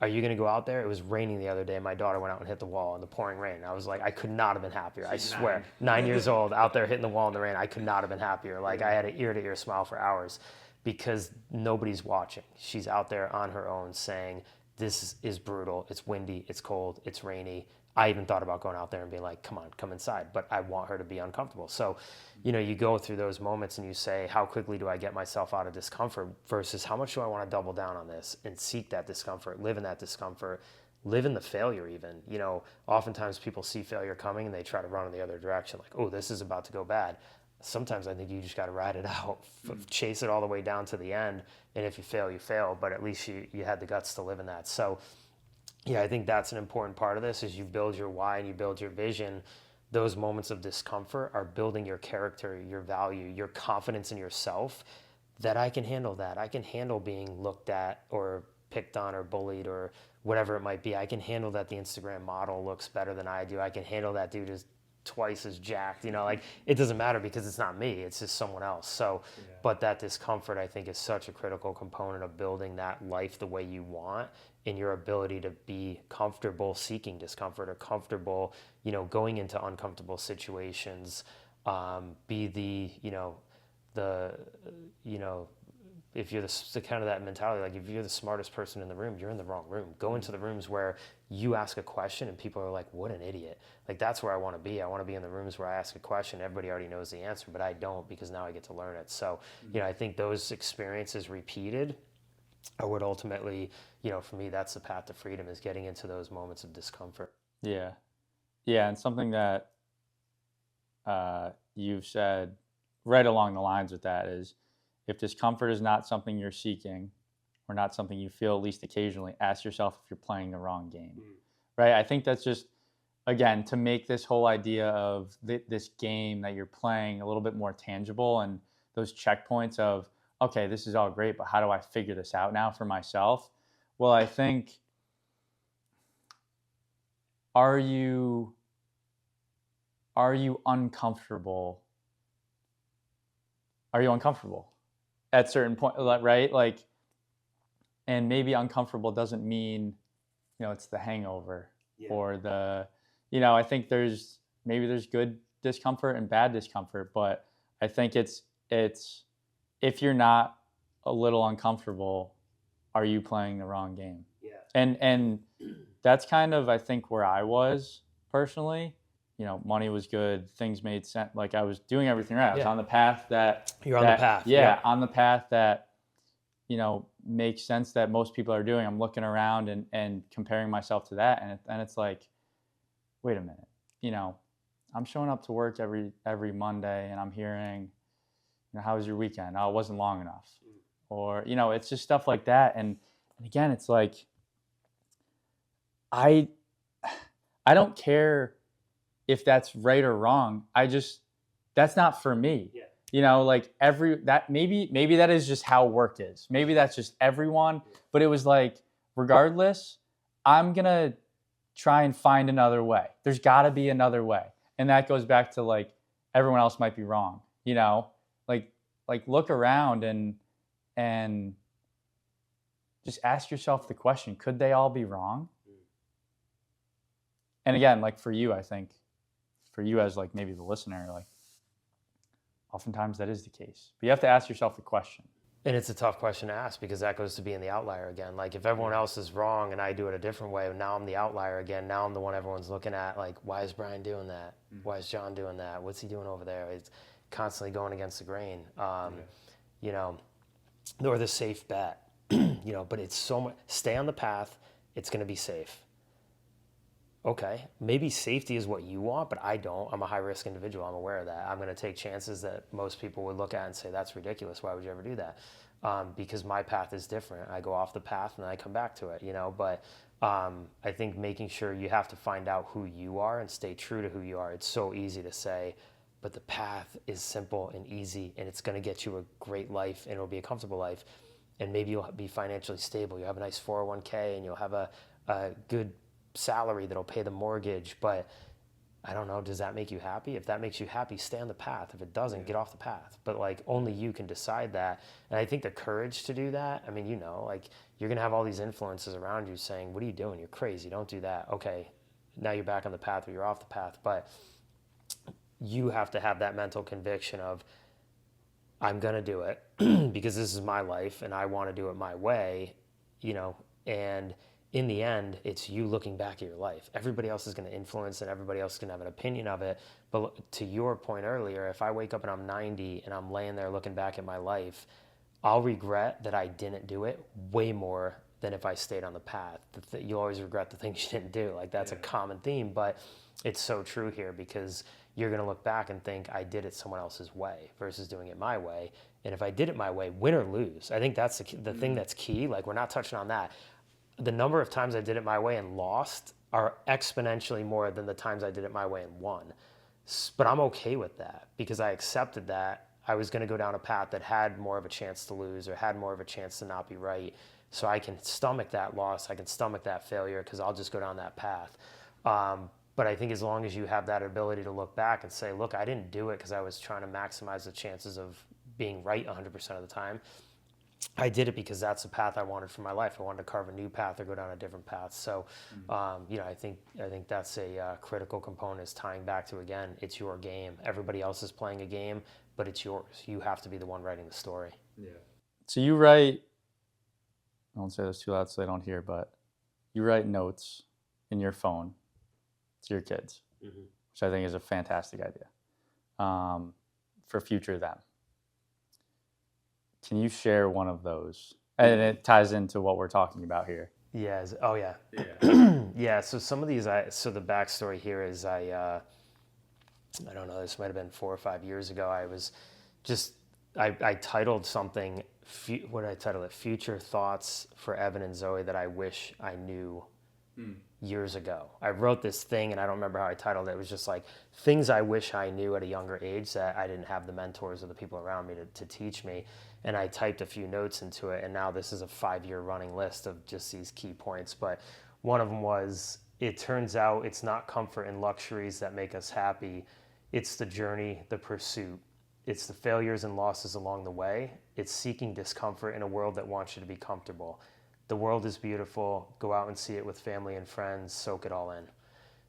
Are you going to go out there? It was raining the other day. My daughter went out and hit the wall in the pouring rain. I was like, I could not have been happier. I swear. 9 years old, out there hitting the wall in the rain. I could not have been happier. Like, I had an ear-to-ear smile for hours because nobody's watching. She's out there on her own saying, this is brutal. It's windy. It's cold. It's rainy. I even thought about going out there and being like, come on, come inside. But I want her to be uncomfortable. So, you know, you go through those moments and you say, how quickly do I get myself out of discomfort versus how much do I want to double down on this and seek that discomfort, live in that discomfort, live in the failure even. You know, oftentimes people see failure coming and they try to run in the other direction. Like, oh, this is about to go bad. Sometimes I think you just got to ride it out, chase it all the way down to the end. And if you fail, you fail. But at least you had the guts to live in that. So, yeah, I think that's an important part of this is you build your why and you build your vision. Those moments of discomfort are building your character, your value, your confidence in yourself, that I can handle that. I can handle being looked at or picked on or bullied or whatever it might be. I can handle that the Instagram model looks better than I do. I can handle that dude is twice as jacked. You know, like, it doesn't matter because it's not me, it's just someone else. So, but that discomfort, I think, is such a critical component of building that life the way you want, in your ability to be comfortable seeking discomfort or comfortable, you know, going into uncomfortable situations. Be the, you know, if you're the kind of that mentality, like if you're the smartest person in the room, you're in the wrong room. Go into the rooms where you ask a question and people are like, what an idiot. Like, that's where I want to be. I want to be in the rooms where I ask a question, everybody already knows the answer, but I don't, because now I get to learn it. So, you know, I think those experiences repeated are what ultimately, you know, for me, that's the path to freedom, is getting into those moments of discomfort. Yeah. Yeah. And something that you've said right along the lines with that is, if discomfort is not something you're seeking or not something you feel at least occasionally, ask yourself if you're playing the wrong game, right? I think that's just, again, to make this whole idea of this game that you're playing a little bit more tangible, and those checkpoints of, okay, this is all great, but how do I figure this out now for myself? Well, I think, are you uncomfortable? Are you uncomfortable at certain point, right? Like, and maybe uncomfortable doesn't mean, you know, it's the hangover or the, you know, I think there's good discomfort and bad discomfort, but I think it's it's if you're not a little uncomfortable, are you playing the wrong game? Yeah. And that's kind of, I think, where I was personally. Money was good, things made sense, like I was doing everything right. I was on the path that You're on the path. Yeah, on the path that makes sense that most people are doing. I'm looking around and comparing myself to that, and it's like, wait a minute, I'm showing up to work every Monday, and I'm hearing, how was your weekend? Oh, it wasn't long enough. Or, it's just stuff like that. And again, it's like, I don't care if that's right or wrong. That's not for me. Yeah. Like maybe that is just how work is. Maybe that's just everyone. But it was like, regardless, I'm going to try and find another way. There's got to be another way. And that goes back to like, everyone else might be wrong, like look around and just ask yourself the question, could they all be wrong? And again, like for you, I think, for you as like maybe the listener, like oftentimes that is the case. But you have to ask yourself the question. And it's a tough question to ask because that goes to being the outlier again. Like if everyone else is wrong and I do it a different way, now I'm the outlier again. Now I'm the one everyone's looking at. Like, why is Brian doing that? Why is Jon doing that? What's he doing over there? It's constantly going against the grain. Or the safe bet. But it's so much. Stay on the path. It's going to be safe. Okay, maybe safety is what you want, but I don't. I'm a high-risk individual. I'm aware of that. I'm going to take chances that most people would look at and say, that's ridiculous. Why would you ever do that? Because my path is different. I go off the path and then I come back to it, But I think making sure you have to find out who you are and stay true to who you are. It's so easy to say, but the path is simple and easy, and it's going to get you a great life, and it'll be a comfortable life. And maybe you'll be financially stable. You'll have a nice 401k, and you'll have a good salary that'll pay the mortgage. But I don't know, does that make you happy? If that makes you happy, stay on the path. If it doesn't, get off the path. But like only you can decide that. And I think the courage to do that, I mean, like you're gonna have all these influences around you saying, what are you doing? You're crazy, don't do that. Okay, now you're back on the path or you're off the path. But you have to have that mental conviction of, I'm gonna do it because this is my life and I wanna do it my way, and in the end, it's you looking back at your life. Everybody else is going to influence and everybody else is going to have an opinion of it. But to your point earlier, if I wake up and I'm 90 and I'm laying there looking back at my life, I'll regret that I didn't do it way more than if I stayed on the path. You always regret the things you didn't do. Like that's a common theme, but it's so true here because you're going to look back and think I did it someone else's way versus doing it my way. And if I did it my way, win or lose, I think that's the thing that's key. Like we're not touching on that. The number of times I did it my way and lost are exponentially more than the times I did it my way and won. But I'm okay with that because I accepted that I was going to go down a path that had more of a chance to lose or had more of a chance to not be right. So I can stomach that loss. I can stomach that failure because I'll just go down that path. But I think as long as you have that ability to look back and say, look, I didn't do it because I was trying to maximize the chances of being right 100% of the time. I did it because that's the path I wanted for my life. I wanted to carve a new path or go down a different path. So, I think that's a critical component is tying back to, again, it's your game. Everybody else is playing a game, but it's yours. You have to be the one writing the story. Yeah. So you write, I won't say this too loud so they don't hear, but you write notes in your phone to your kids, which I think is a fantastic idea for future them. Can you share one of those? And it ties into what we're talking about here. Yes. Oh, yeah. Yeah. So some of these, so the backstory here is I don't know, this might have been 4 or 5 years ago. I titled something, what did I title it? Future Thoughts for Evan and Zoe that I wish I knew years ago. I wrote this thing and I don't remember how I titled it. It was just like things I wish I knew at a younger age that I didn't have the mentors or the people around me to teach me. And I typed a few notes into it, and now this is a 5-year running list of just these key points. But one of them was, it turns out it's not comfort and luxuries that make us happy. It's the journey, the pursuit. It's the failures and losses along the way. It's seeking discomfort in a world that wants you to be comfortable. The world is beautiful. Go out and see it with family and friends. Soak it all in.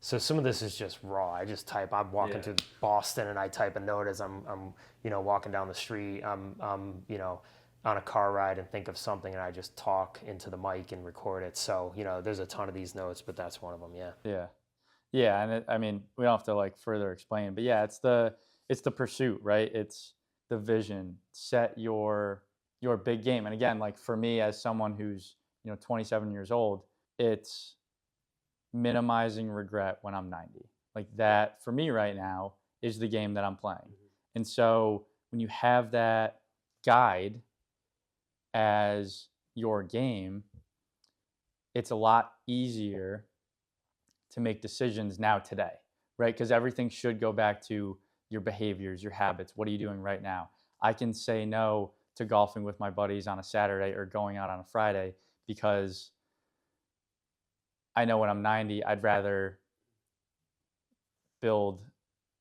So some of this is just raw. I just type. I'm walking Yeah. through Boston, and I type a note as I'm walking down the street. On a car ride and think of something, and I just talk into the mic and record it. So there's a ton of these notes, but that's one of them. Yeah. Yeah. Yeah, and I mean, we don't have to like further explain, but yeah, it's the pursuit, right? It's the vision. Set your big game. And again, like for me as someone who's, 27 years old, it's minimizing regret when I'm 90. Like that for me right now is the game that I'm playing. And so when you have that guide as your game, it's a lot easier to make decisions now today, right? Because everything should go back to your behaviors, your habits. What are you doing right now? I can say no to golfing with my buddies on a Saturday or going out on a Friday because I know when I'm 90, I'd rather build,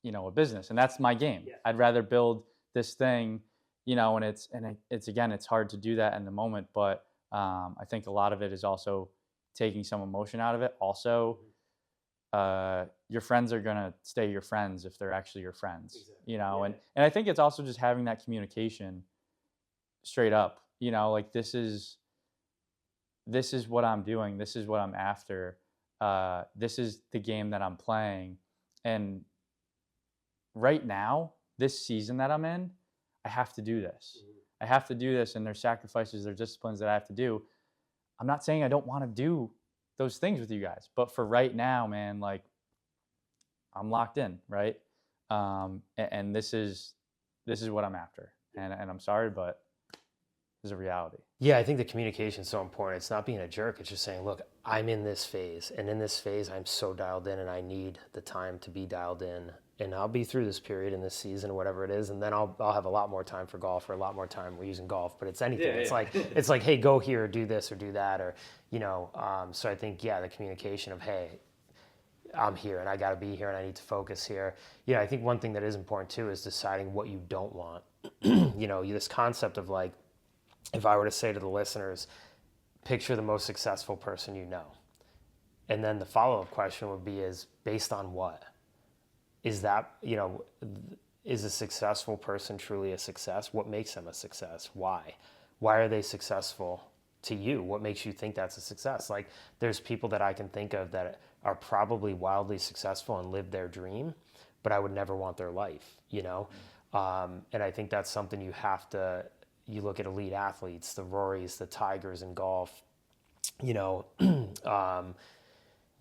a business, and that's my game. Yeah. I'd rather build this thing, and it's again, it's hard to do that in the moment, but I think a lot of it is also taking some emotion out of it. Also, your friends are gonna stay your friends if they're actually your friends, Exactly. Yeah. and I think it's also just having that communication straight up, like this is what I'm doing, this is what I'm after, this is the game that I'm playing, and right now, this season that I'm in, I have to do this. I have to do this, and there's sacrifices, there's disciplines that I have to do. I'm not saying I don't want to do those things with you guys, but for right now, man, like I'm locked in, right? And this is what I'm after, and I'm sorry, but this is a reality. Yeah, I think the communication is so important. It's not being a jerk. It's just saying, look, I'm in this phase, and in this phase, I'm so dialed in, and I need the time to be dialed in. And I'll be through this period in this season, whatever it is, and then I'll have a lot more time for golf, or a lot more time we're using golf. But it's anything. Yeah, It's like, hey, go here, or do this, or do that, or So I think the communication of, hey, I'm here, and I got to be here, and I need to focus here. Yeah, I think one thing that is important too is deciding what you don't want. This concept of like, if I were to say to the listeners, picture the most successful person you know. And then the follow-up question would be is based on what? Is that, is a successful person truly a success? What makes them a success? Why? Why are they successful to you? What makes you think that's a success? Like there's people that I can think of that are probably wildly successful and live their dream, but I would never want their life. And I think that's something you look at elite athletes, the Rorys, the Tigers in golf, you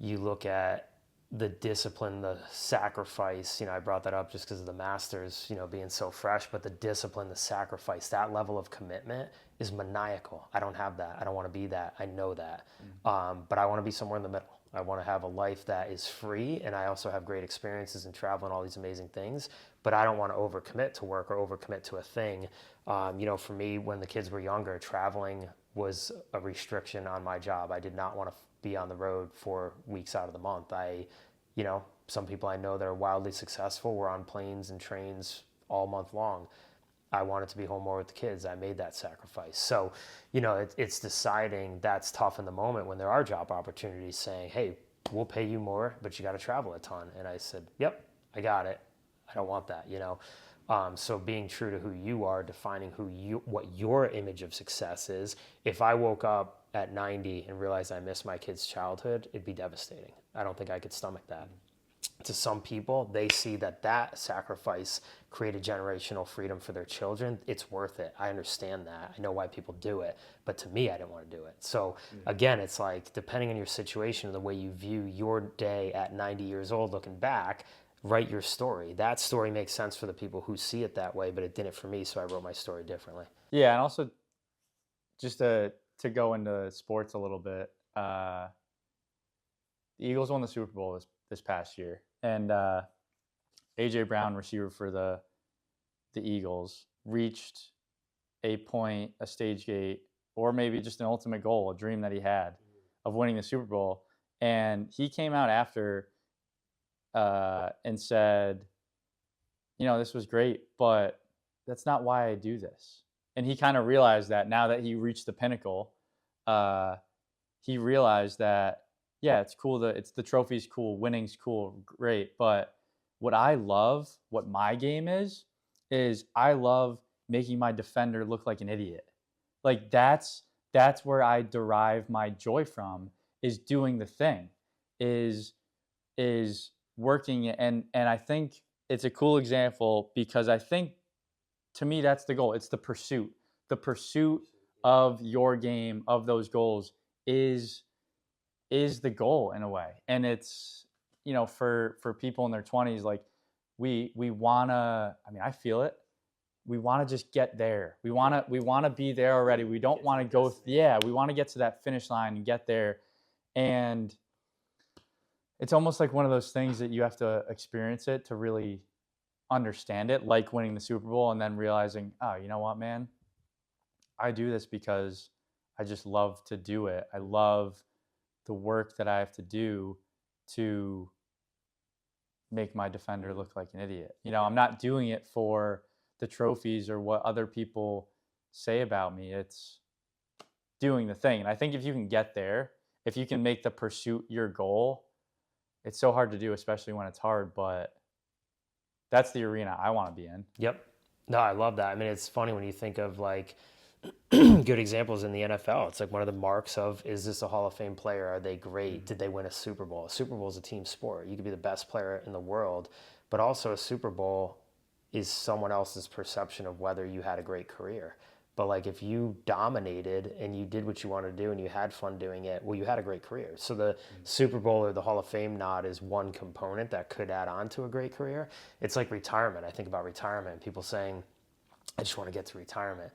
look at the discipline, the sacrifice, I brought that up just because of the Masters, being so fresh, but the discipline, the sacrifice, that level of commitment is maniacal. I don't have that. I don't want to be that. I know that. But I want to be somewhere in the middle. I want to have a life that is free, and I also have great experiences in travel and all these amazing things, but I don't want to overcommit to work or overcommit to a thing. For me, when the kids were younger, traveling was a restriction on my job. I did not want to be on the road 4 weeks out of the month. Some people I know that are wildly successful were on planes and trains all month long. I wanted to be home more with the kids. I made that sacrifice. So, it's deciding that's tough in the moment when there are job opportunities saying, hey, we'll pay you more, but you got to travel a ton. And I said, yep, I got it. I don't want that, So being true to who you are, defining what your image of success is. If I woke up at 90 and realized I missed my kid's childhood, it'd be devastating. I don't think I could stomach that. To some people, they see that sacrifice created generational freedom for their children. It's worth it. I understand that. I know why people do it. But to me, I didn't want to do it. So again, it's like, depending on your situation and the way you view your day at 90 years old, looking back, write your story. That story makes sense for the people who see it that way, but it didn't for me, so I wrote my story differently. Yeah, and also just to go into sports a little bit, the Eagles won the Super Bowl this past year, and AJ Brown, receiver for the Eagles, reached a stage gate, or maybe just an ultimate goal, a dream that he had of winning the Super Bowl. And he came out after and said, this was great, but that's not why I do this. And he kind of realized that now that he reached the pinnacle, he realized that yeah, it's cool. It's the trophy's cool, winning's cool, great. But what I love, what my game is I love making my defender look like an idiot. Like that's where I derive my joy from, is doing the thing, is is working it. And I think it's a cool example because I think to me that's the goal. It's the pursuit. The pursuit of your game, of those goals is is the goal in a way. And it's, for people in their 20s, like we want to, I mean, I feel it. We want to just get there. We want to be there already. We don't want to go yeah, we want to get to that finish line and get there. And it's almost like one of those things that you have to experience it to really understand it, like winning the Super Bowl and then realizing, oh, you know what, man? I do this because I just love to do it. I love the work that I have to do to make my defender look like an idiot. I'm not doing it for the trophies or what other people say about me. It's doing the thing. And I think if you can get there, if you can make the pursuit your goal, it's so hard to do, especially when it's hard, but that's the arena I want to be in. Yep. No, I love that. I mean, it's funny when you think of like good examples in the NFL. It's like one of the marks of, is this a Hall of Fame player? Are they great? Did they win a Super Bowl? A Super Bowl is a team sport. You could be the best player in the world, but also a Super Bowl is someone else's perception of whether you had a great career. But like if you dominated and you did what you wanted to do and you had fun doing it, well, you had a great career. So the Super Bowl or the Hall of Fame nod is one component that could add on to a great career. It's like retirement. I think about retirement. People saying, I just want to get to retirement.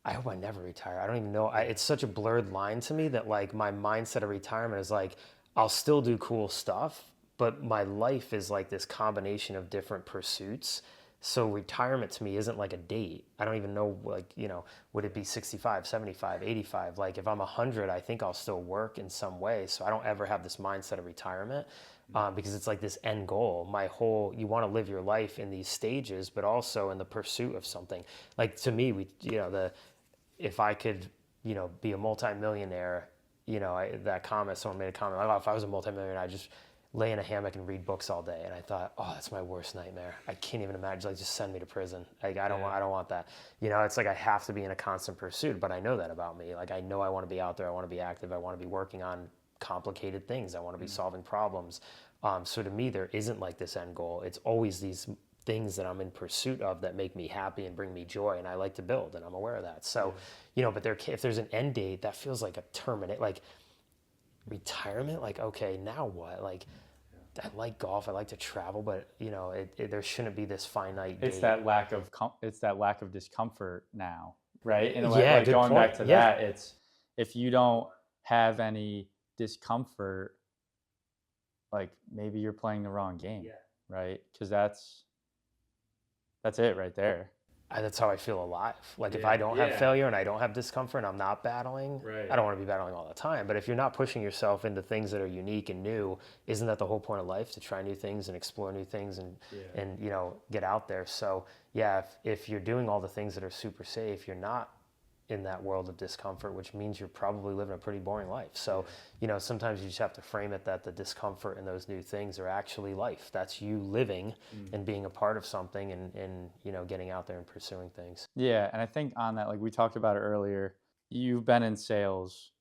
I hope I never retire. I don't even know. It's such a blurred line to me that like my mindset of retirement is like, I'll still do cool stuff, but my life is like this combination of different pursuits. So retirement to me isn't like a date. I don't even know, like, would it be 65, 75, 85? Like if I'm 100, I think I'll still work in some way. So I don't ever have this mindset of retirement because it's like this end goal. You want to live your life in these stages, but also in the pursuit of something. Like to me, if I could, be a multimillionaire, someone made a comment, like, oh, if I was a multimillionaire, I'd just lay in a hammock and read books all day. And I thought, oh, that's my worst nightmare. I can't even imagine, like, just send me to prison. Like, I don't want that. It's like I have to be in a constant pursuit, but I know that about me. Like, I know I want to be out there. I want to be active. I want to be working on complicated things. I want to be solving problems. So to me, there isn't like this end goal. It's always these things that I'm in pursuit of that make me happy and bring me joy, and I like to build, and I'm aware of that. So, but if there's an end date, that feels like a terminate, like retirement. Like, okay, now what? Like, I like golf, I like to travel, but there shouldn't be this finite date. It's that lack of discomfort now, right? In a way, Yeah, like good going point. back to Yeah. that, it's if you don't have any discomfort, like maybe you're playing the wrong game, right? Because that's it right there. That's how I feel alive. Like if I don't have failure and I don't have discomfort and I'm not battling, Right. I don't want to be battling all the time. But if you're not pushing yourself into things that are unique and new, isn't that the whole point of life, to try new things and explore new things and get out there? So yeah, if you're doing all the things that are super safe, you're not in that world of discomfort, which means you're probably living a pretty boring life. So, sometimes you just have to frame it that the discomfort and those new things are actually life. That's you living and being a part of something and getting out there and pursuing things. Yeah, and I think on that, like we talked about it earlier, you've been in sales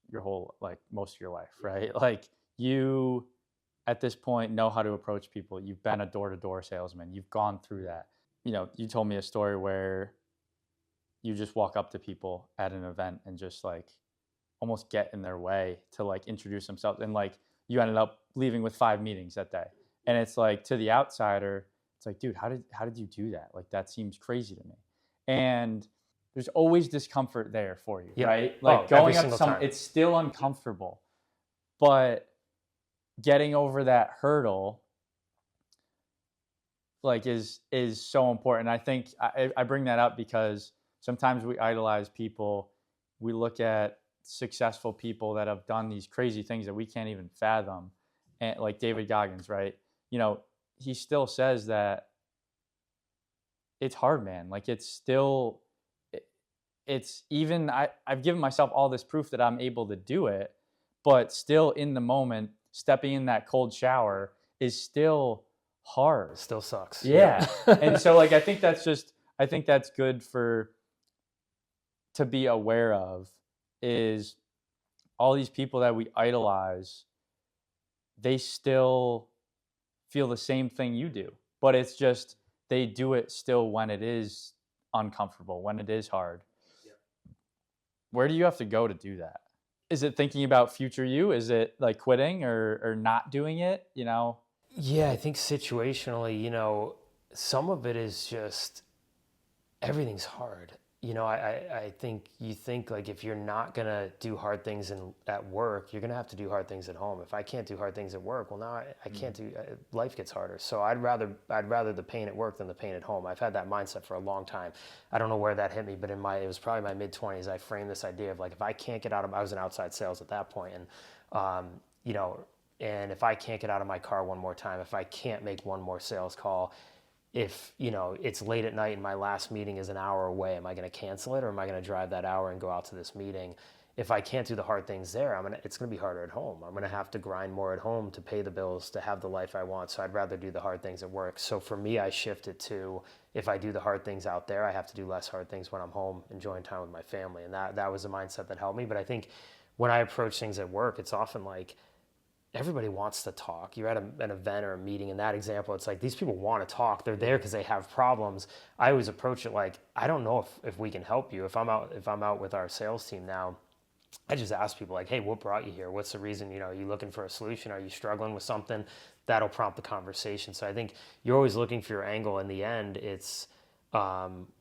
like most of your life, right? Like you at this point know how to approach people. You've been a door-to-door salesman. You've gone through that. You told me a story where you just walk up to people at an event and just like almost get in their way to like introduce themselves, and like you ended up leaving with 5 meetings that day. And it's like, to the outsider, it's like, dude, how did you do that? Like that seems crazy to me. And there's always discomfort there for you, right? Like going up to someone, it's still uncomfortable, but getting over that hurdle like is so important. I think I bring that up because sometimes we idolize people. We look at successful people that have done these crazy things that we can't even fathom. And like David Goggins, right? He still says that it's hard, man. Like it's even, I've given myself all this proof that I'm able to do it, but still in the moment, stepping in that cold shower is still hard. Still sucks. Yeah. And so like, I think that's good to be aware of, is all these people that we idolize, they still feel the same thing you do, but it's just they do it still when it is uncomfortable, when it is hard. Yeah. Where do you have to go to do that? Is it thinking about future you? Is it like quitting or not doing it? Yeah, I think situationally, some of it is just everything's hard. I think you think like if you're not gonna do hard things at work, you're gonna have to do hard things at home. If I can't do hard things at work, well now I can't do. Life gets harder. So I'd rather the pain at work than the pain at home. I've had that mindset for a long time. I don't know where that hit me, but it was probably my mid-20s. I framed this idea of like if I can't get out of, I was in outside sales at that point, and if I can't get out of my car one more time, if I can't make one more sales call, if it's late at night and my last meeting is an hour away, am I going to cancel it, or am I going to drive that hour and go out to this meeting? If I can't do the hard things there, it's going to be harder at home. I'm going to have to grind more at home to pay the bills, to have the life I want. So I'd rather do the hard things at work. So for me, I shifted to, if I do the hard things out there, I have to do less hard things when I'm home enjoying time with my family. And that was a mindset that helped me. But I think when I approach things at work, it's often like, everybody wants to talk. You're at an event or a meeting. In that example, it's like these people want to talk. They're there because they have problems. I always approach it like, I don't know if we can help you. If I'm out with our sales team now, I just ask people like, hey, what brought you here? What's the reason? Are you looking for a solution? Are you struggling with something? That'll prompt the conversation. So I think you're always looking for your angle. In the end, it's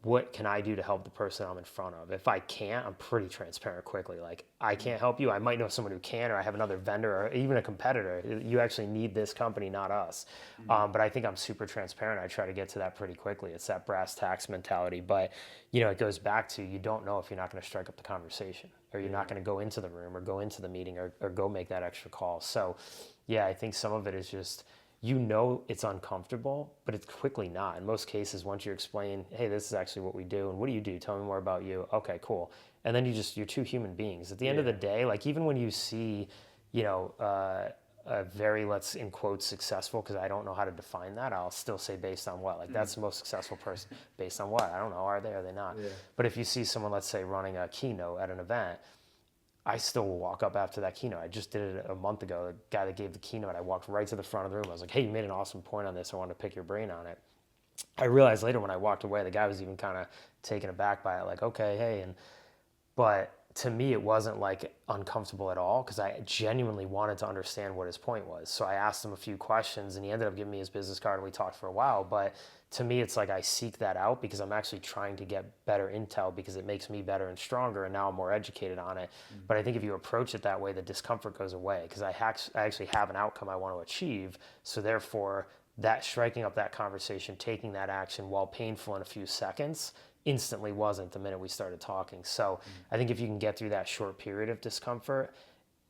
what can I do to help the person I'm in front of? If I can't, I'm pretty transparent quickly. Like, I can't help you. I might know someone who can, or I have another vendor or even a competitor. You actually need this company, not us. But I think I'm super transparent. I try to get to that pretty quickly. It's that brass tacks mentality. But, it goes back to, you don't know if you're not going to strike up the conversation, or you're not going to go into the room or go into the meeting or go make that extra call. So, yeah, I think some of it is just, it's uncomfortable, but it's quickly not. In most cases, once you explain, hey, this is actually what we do, and what do you do? Tell me more about you. Okay, cool. And then you're two human beings. At the end of the day, like even when you see, a very, let's in quotes, successful, because I don't know how to define that, I'll still say based on what? Like that's the most successful person. Based on what? I don't know. Are they not? Yeah. But if you see someone, let's say, running a keynote at an event, I still will walk up after that keynote. I just did it a month ago. The guy that gave the keynote, I walked right to the front of the room. I was like, hey, you made an awesome point on this. I wanted to pick your brain on it. I realized later when I walked away, the guy was even kind of taken aback by it, like, okay, hey. But to me, it wasn't like uncomfortable at all, because I genuinely wanted to understand what his point was. So I asked him a few questions, and he ended up giving me his business card, and we talked for a while. But to me, it's like I seek that out because I'm actually trying to get better intel, because it makes me better and stronger, and now I'm more educated on it. Mm-hmm. But I think if you approach it that way, the discomfort goes away, because I actually have an outcome I want to achieve. So therefore, that striking up that conversation, taking that action, while painful in a few seconds, instantly wasn't the minute we started talking. So I think if you can get through that short period of discomfort,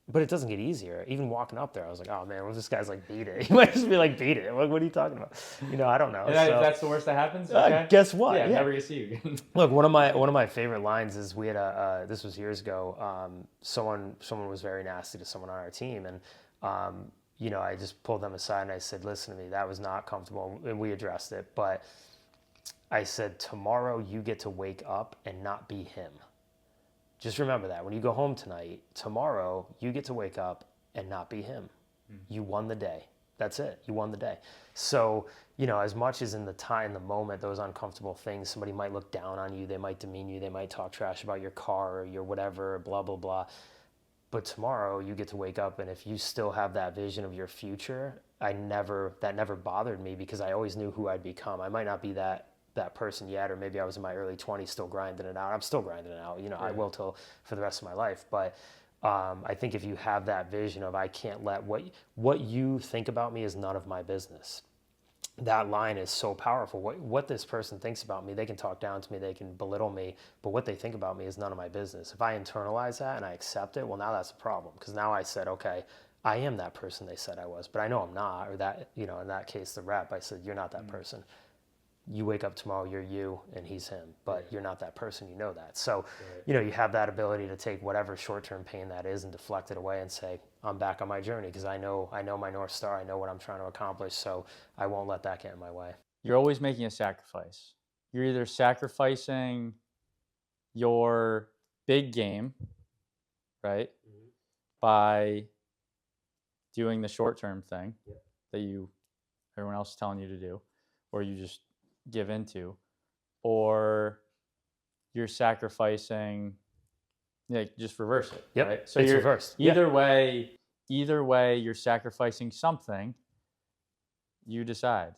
but it doesn't get easier. Even walking up there, I was like, oh man, well, this guy's like, beat it. He might just be like, beat it. Like, what are you talking about? I don't know. And if that's the worst that happens, okay. Guess what? Yeah, never gonna see you again. Look, one of my favorite lines is, we had this was years ago. Someone was very nasty to someone on our team, and I just pulled them aside and I said, listen to me, that was not comfortable, and we addressed it. But I said, tomorrow you get to wake up and not be him. Just remember that. When you go home tonight, tomorrow you get to wake up and not be him. Mm-hmm. You won the day. That's it. You won the day. So, as much as in the moment, those uncomfortable things, somebody might look down on you, they might demean you, they might talk trash about your car or your whatever, blah, blah, blah. But tomorrow you get to wake up, and if you still have that vision of your future, that never bothered me, because I always knew who I'd become. I might not be that person yet, or maybe I was in my early 20s still grinding it out. I'm still grinding it out, yeah. I will for the rest of my life. But I think if you have that vision of, I can't let what you think about me is none of my business. That line is so powerful. What this person thinks about me, they can talk down to me, they can belittle me, but what they think about me is none of my business. If I internalize that and I accept it, well, now that's a problem, because now I said, okay, I am that person they said I was, but I know I'm not, or that, in that case, the rep, I said, you're not that person. you wake up tomorrow, you're you and he's him, but you're not that person, you know that. So, Right. you have that ability to take whatever short-term pain that is and deflect it away and say, I'm back on my journey because I know my North Star, I know what I'm trying to accomplish, so I won't let that get in my way. You're always making a sacrifice. You're either sacrificing your big game, right, by doing the short-term thing that everyone else is telling you to do, or you just give into, or you're sacrificing, just reverse it. Yep, right? So it's you're reversed. either way, you're sacrificing something. You decide.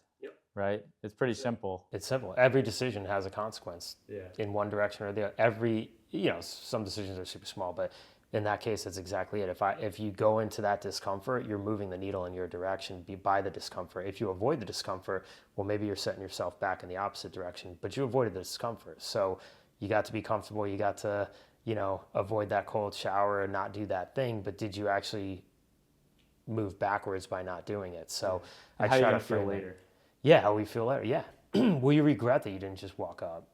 Right? It's pretty simple. It's simple. Every decision has a consequence. Yeah. In one direction or the other. Some decisions are super small, but in that case, that's exactly it. If you go into that discomfort, you're moving the needle in your direction by the discomfort. If you avoid the discomfort, well, maybe you're setting yourself back in the opposite direction, but you avoided the discomfort. So you got to be comfortable. You got to, avoid that cold shower and not do that thing. But did you actually move backwards by not doing it? So I try to feel later. Yeah, how we feel later. Yeah. Will you regret that you didn't just walk up?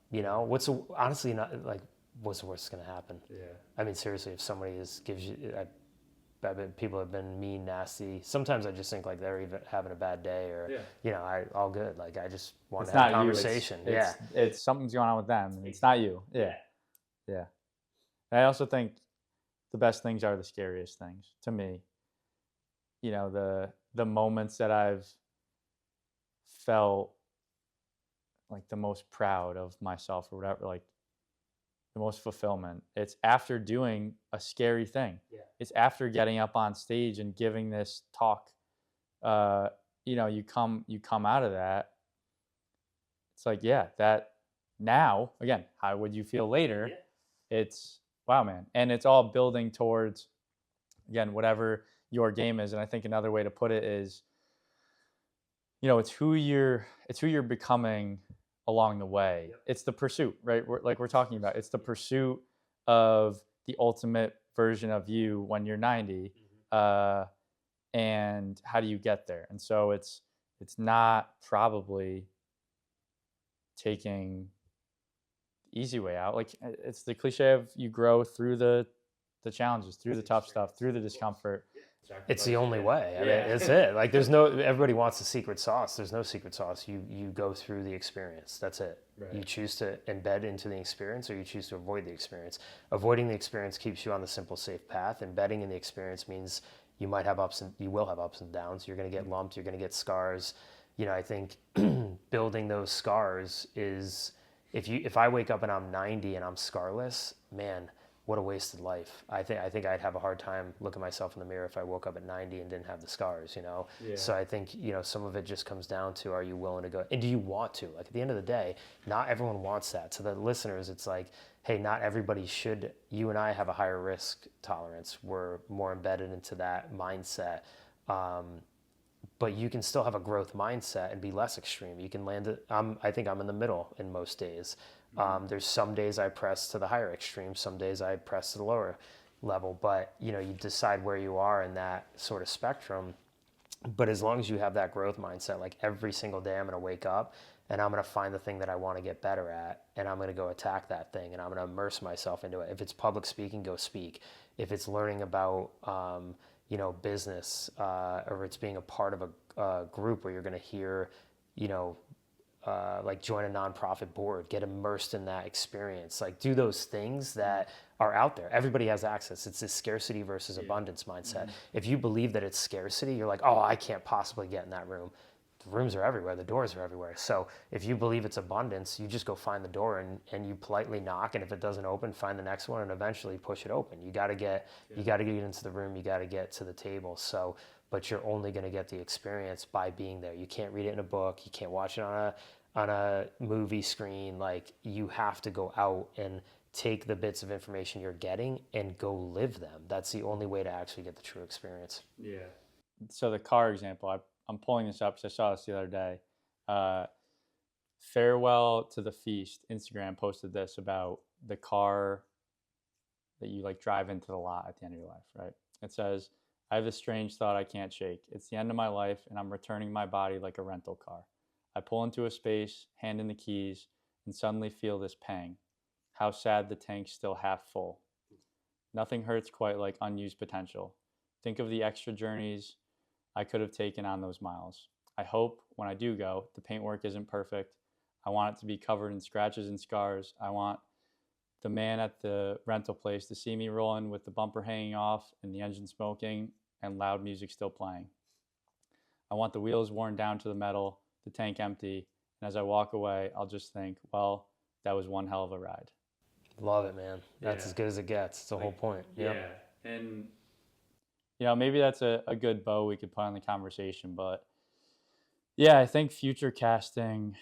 Honestly not like what's the worst that's gonna happen? Yeah. I mean, seriously, if somebody gives you, I bet people have been mean, nasty. Sometimes I just think like they're even having a bad day, or all good. Like I just want to have a conversation. It's something's going on with them. It's not you. Yeah. And I also think the best things are the scariest things to me. The moments that I've felt like the most proud of myself or whatever, like the most fulfillment, it's after doing a scary thing. It's after getting up on stage and giving this talk. You come out of that, it's like, that now again, how would you feel later? It's wow, man. And it's all building towards, again, whatever your game is. And I think another way to put it is, it's who you're becoming along the way. It's the pursuit, right? We're talking about. It's the pursuit of the ultimate version of you when you're 90, and how do you get there? And so it's not probably taking the easy way out. Like it's the cliche of you grow through the challenges, through the tough stuff, through the discomfort. It's the only way. I mean, it's it. Like everybody wants the secret sauce. There's no secret sauce. You go through the experience. That's it. Right. You choose to embed into the experience, or you choose to avoid the experience. Avoiding the experience keeps you on the simple, safe path. Embedding in the experience means you will have ups and downs. You're going to get lumped. You're going to get scars. I think building those scars is, if I wake up and I'm 90 and I'm scarless, man, what a wasted life. I think I'd have a hard time looking myself in the mirror if I woke up at 90 and didn't have the scars, So I think, some of it just comes down to, are you willing to go, and do you want to? Like at the end of the day, not everyone wants that. To the listeners, it's like, hey, not everybody should. You and I have a higher risk tolerance. We're more embedded into that mindset. But you can still have a growth mindset and be less extreme. You can land it. I think I'm in the middle in most days. There's some days I press to the higher extreme, some days I press to the lower level, but you decide where you are in that sort of spectrum. But as long as you have that growth mindset, like every single day I'm going to wake up and I'm going to find the thing that I want to get better at, and I'm going to go attack that thing, and I'm going to immerse myself into it. If it's public speaking, go speak. If it's learning about business, or it's being a part of a group where you're going to hear, like join a nonprofit board, get immersed in that experience, like do those things that are out there. Everybody has access. It's this scarcity versus abundance mindset. If you believe that it's scarcity, you're like, oh, I can't possibly get in that room. The rooms are everywhere. The doors are everywhere. So if you believe it's abundance, you just go find the door and you politely knock. And if it doesn't open, find the next one and eventually push it open. You got to get into the room. You got to get to the table. So, but you're only going to get the experience by being there. You can't read it in a book. You can't watch it on a movie screen. Like you have to go out and take the bits of information you're getting and go live them. That's the only way to actually get the true experience. Yeah. So the car example, I'm pulling this up because I saw this the other day. Farewell to the Feast. Instagram posted this about the car that you like drive into the lot at the end of your life, right? It says, I have a strange thought I can't shake. It's the end of my life and I'm returning my body like a rental car. I pull into a space, hand in the keys, and suddenly feel this pang. How sad the tank's still half full. Nothing hurts quite like unused potential. Think of the extra journeys I could have taken on those miles. I hope when I do go, the paintwork isn't perfect. I want it to be covered in scratches and scars. I want the man at the rental place to see me rolling with the bumper hanging off and the engine smoking and loud music still playing. I want the wheels worn down to the metal, the tank empty, and as I walk away, I'll just think, well, that was one hell of a ride. Love it, man. That's Yeah. as good as it gets. It's the whole point. Yep. Yeah. And, maybe that's a good bow we could put on the conversation. But yeah, I think future casting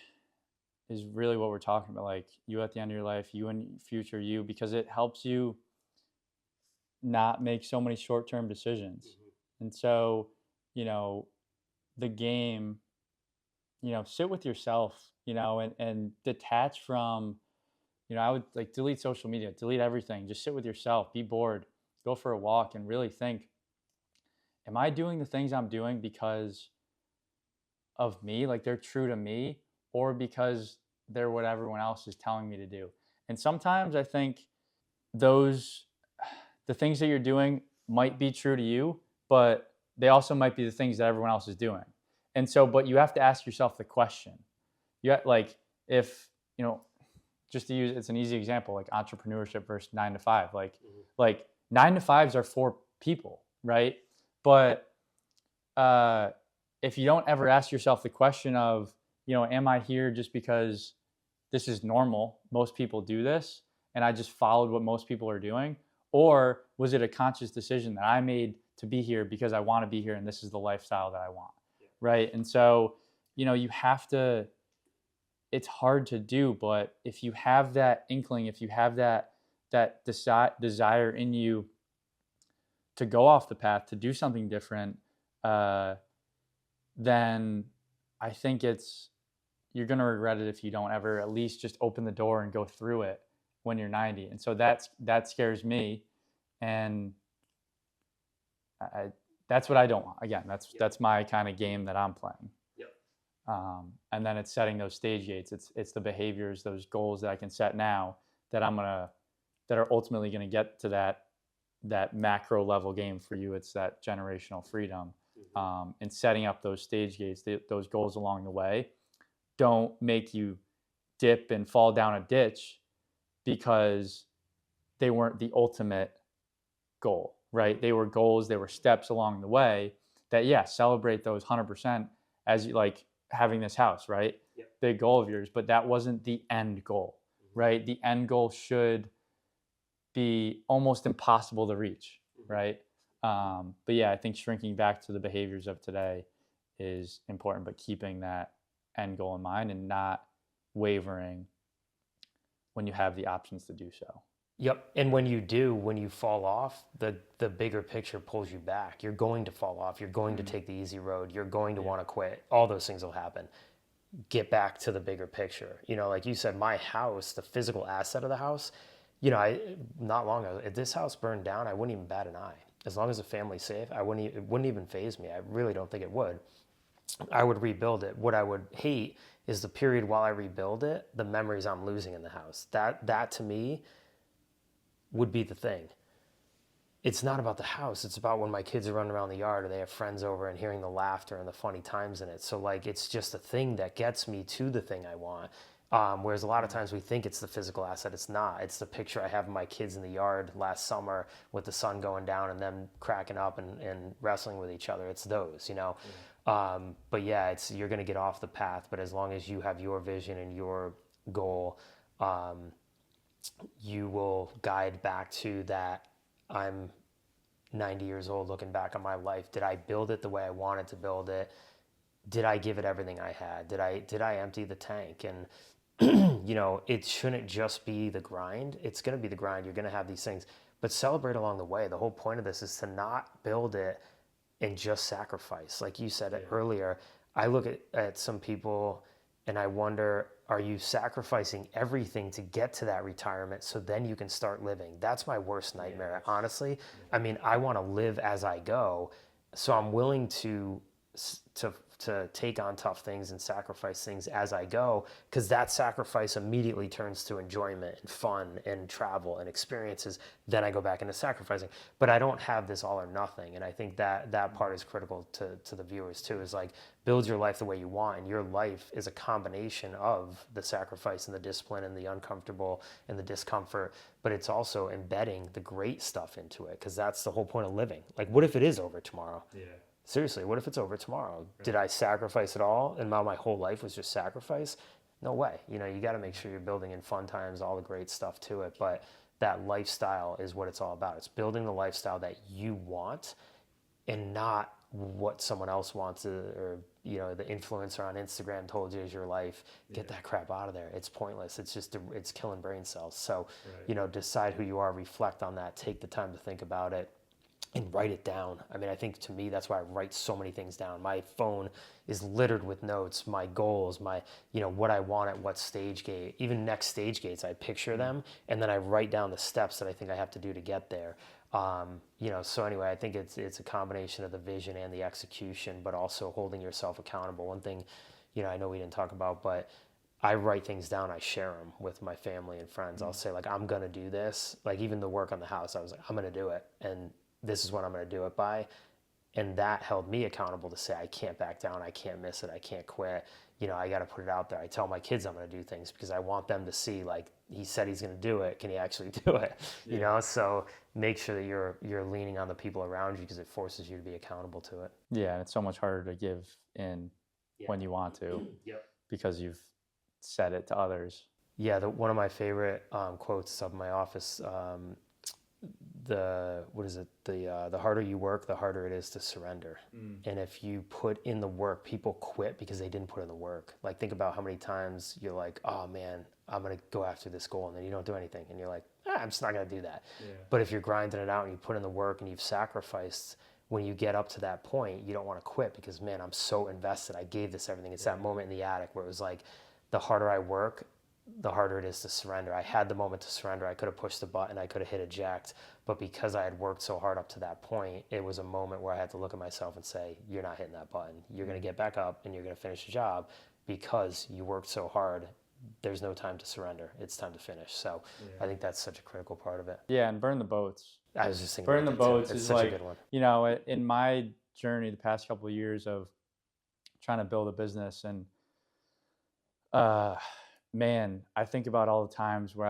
is really what we're talking about. Like you at the end of your life, you and future you, because it helps you not make so many short term decisions. And so, you know, the game, sit with yourself, and detach from, I would like delete social media, delete everything, just sit with yourself, be bored, go for a walk and really think, am I doing the things I'm doing because of me, like they're true to me, or because they're what everyone else is telling me to do? And sometimes I think those the things that you're doing might be true to you, but they also might be the things that everyone else is doing. And so, but you have to ask yourself the question. Like if, just to use, it's an easy example, like entrepreneurship versus 9 to 5. Like 9 to 5s are for people, right? But if you don't ever ask yourself the question of, am I here just because this is normal? Most people do this, and I just followed what most people are doing. Or was it a conscious decision that I made to be here because I want to be here and this is the lifestyle that I want, right? And so, you have to, it's hard to do, but if you have that inkling, if you have that desire in you to go off the path, to do something different, then I think you're going to regret it if you don't ever at least just open the door and go through it when you're 90. And so that scares me. And that's what I don't want. Again, that's my kind of game that I'm playing. And then it's setting those stage gates. It's the behaviors, those goals that I can set now that that are ultimately going to get to that macro level game for you. It's that generational freedom, and setting up those stage gates, those goals along the way. Don't make you dip and fall down a ditch because they weren't the ultimate goal, right? They were goals, they were steps along the way that, celebrate those 100% as you like having this house, right? Yep. Big goal of yours, but that wasn't the end goal, right? The end goal should be almost impossible to reach, right? But yeah, I think shrinking back to the behaviors of today is important, but keeping that end goal in mind and not wavering when you have the options to do so. Yep. And when you fall off, the bigger picture pulls you back. You're going to fall off. You're going to take the easy road. You're going to want to quit. All those things will happen. Get back to the bigger picture. Like you said, my house, the physical asset of the house, not long ago, if this house burned down, I wouldn't even bat an eye. As long as the family's safe, it wouldn't even faze me. I really don't think it would. I would rebuild it. What I would hate is the period while I rebuild it, the memories I'm losing in the house. That to me would be the thing. It's not about the house. It's about when my kids are running around the yard or they have friends over and hearing the laughter and the funny times in it. So like, it's just a thing that gets me to the thing I want. Whereas a lot of times we think it's the physical asset. It's not. It's the picture I have of my kids in the yard last summer with the sun going down and them cracking up and wrestling with each other. It's those, But yeah, you're going to get off the path. But as long as you have your vision and your goal, you will guide back to that. I'm 90 years old looking back on my life. Did I build it the way I wanted to build it? Did I give it everything I had? Did I empty the tank? And it shouldn't just be the grind. It's going to be the grind. You're going to have these things, but celebrate along the way. The whole point of this is to not build it and just sacrifice. Like you said earlier, I look at some people and I wonder, are you sacrificing everything to get to that retirement so then you can start living? That's my worst nightmare, honestly. I mean, I want to live as I go, so I'm willing to to take on tough things and sacrifice things as I go, because that sacrifice immediately turns to enjoyment and fun and travel and experiences. Then I go back into sacrificing, but I don't have this all or nothing. And I think that part is critical to the viewers too, is like, build your life the way you want, and your life is a combination of the sacrifice and the discipline and the uncomfortable and the discomfort, but it's also embedding the great stuff into it, because that's the whole point of living. Like, what if it is over tomorrow? Yeah. Seriously, what if it's over tomorrow? Right. Did I sacrifice it all and now my whole life was just sacrifice? No way. You know, you got to make sure you're building in fun times, all the great stuff to it, but that lifestyle is what it's all about. It's building the lifestyle that you want and not what someone else wants, or you know, the influencer on Instagram told you is your life. Get that crap out of there. It's pointless. It's killing brain cells. So, you know, decide who you are, reflect on that, take the time to think about it, and write it down. I mean, I think to me, that's why I write so many things down. My phone is littered with notes, my goals, my, you know, what I want at what stage gate, even next stage gates, I picture them, and then I write down the steps that I think I have to do to get there. You know, so anyway, I think it's a combination of the vision and the execution, but also holding yourself accountable. One thing, you know, I know we didn't talk about, but I write things down, I share them with my family and friends. I'll say, like, I'm going to do this. Like, even the work on the house, I was like, I'm going to do it. And this is what I'm going to do it by. And that held me accountable to say, I can't back down. I can't miss it. I can't quit. You know, I got to put it out there. I tell my kids I'm going to do things because I want them to see, like, he said he's going to do it. Can he actually do it? Yeah. You know, so make sure that you're leaning on the people around you, because it forces you to be accountable to it. Yeah, and it's so much harder to give in when you want to, because you've said it to others. Yeah, one of my favorite quotes up in my office, the harder you work, the harder it is to surrender. And if you put in the work, people quit because they didn't put in the work. Like, think about how many times you're like, oh man, I'm going to go after this goal, and then you don't do anything, and you're like, I'm just not going to do that. But if you're grinding it out and you put in the work and you've sacrificed, when you get up to that point, you don't want to quit because, man, I'm so invested. I gave this everything. It's that moment in the attic where it was like, the harder I work, the harder it is to surrender. I had the moment to surrender. I could have pushed the button. I could have hit eject. But because I had worked so hard up to that point, it was a moment where I had to look at myself and say, you're not hitting that button. You're going to get back up and you're going to finish the job because you worked so hard. There's no time to surrender. It's time to finish. So I think that's such a critical part of it. Yeah, and burn the boats. I was just thinking burn the boats is such like, a good one. You know, in my journey the past couple of years of trying to build a business, and man, I think about all the times where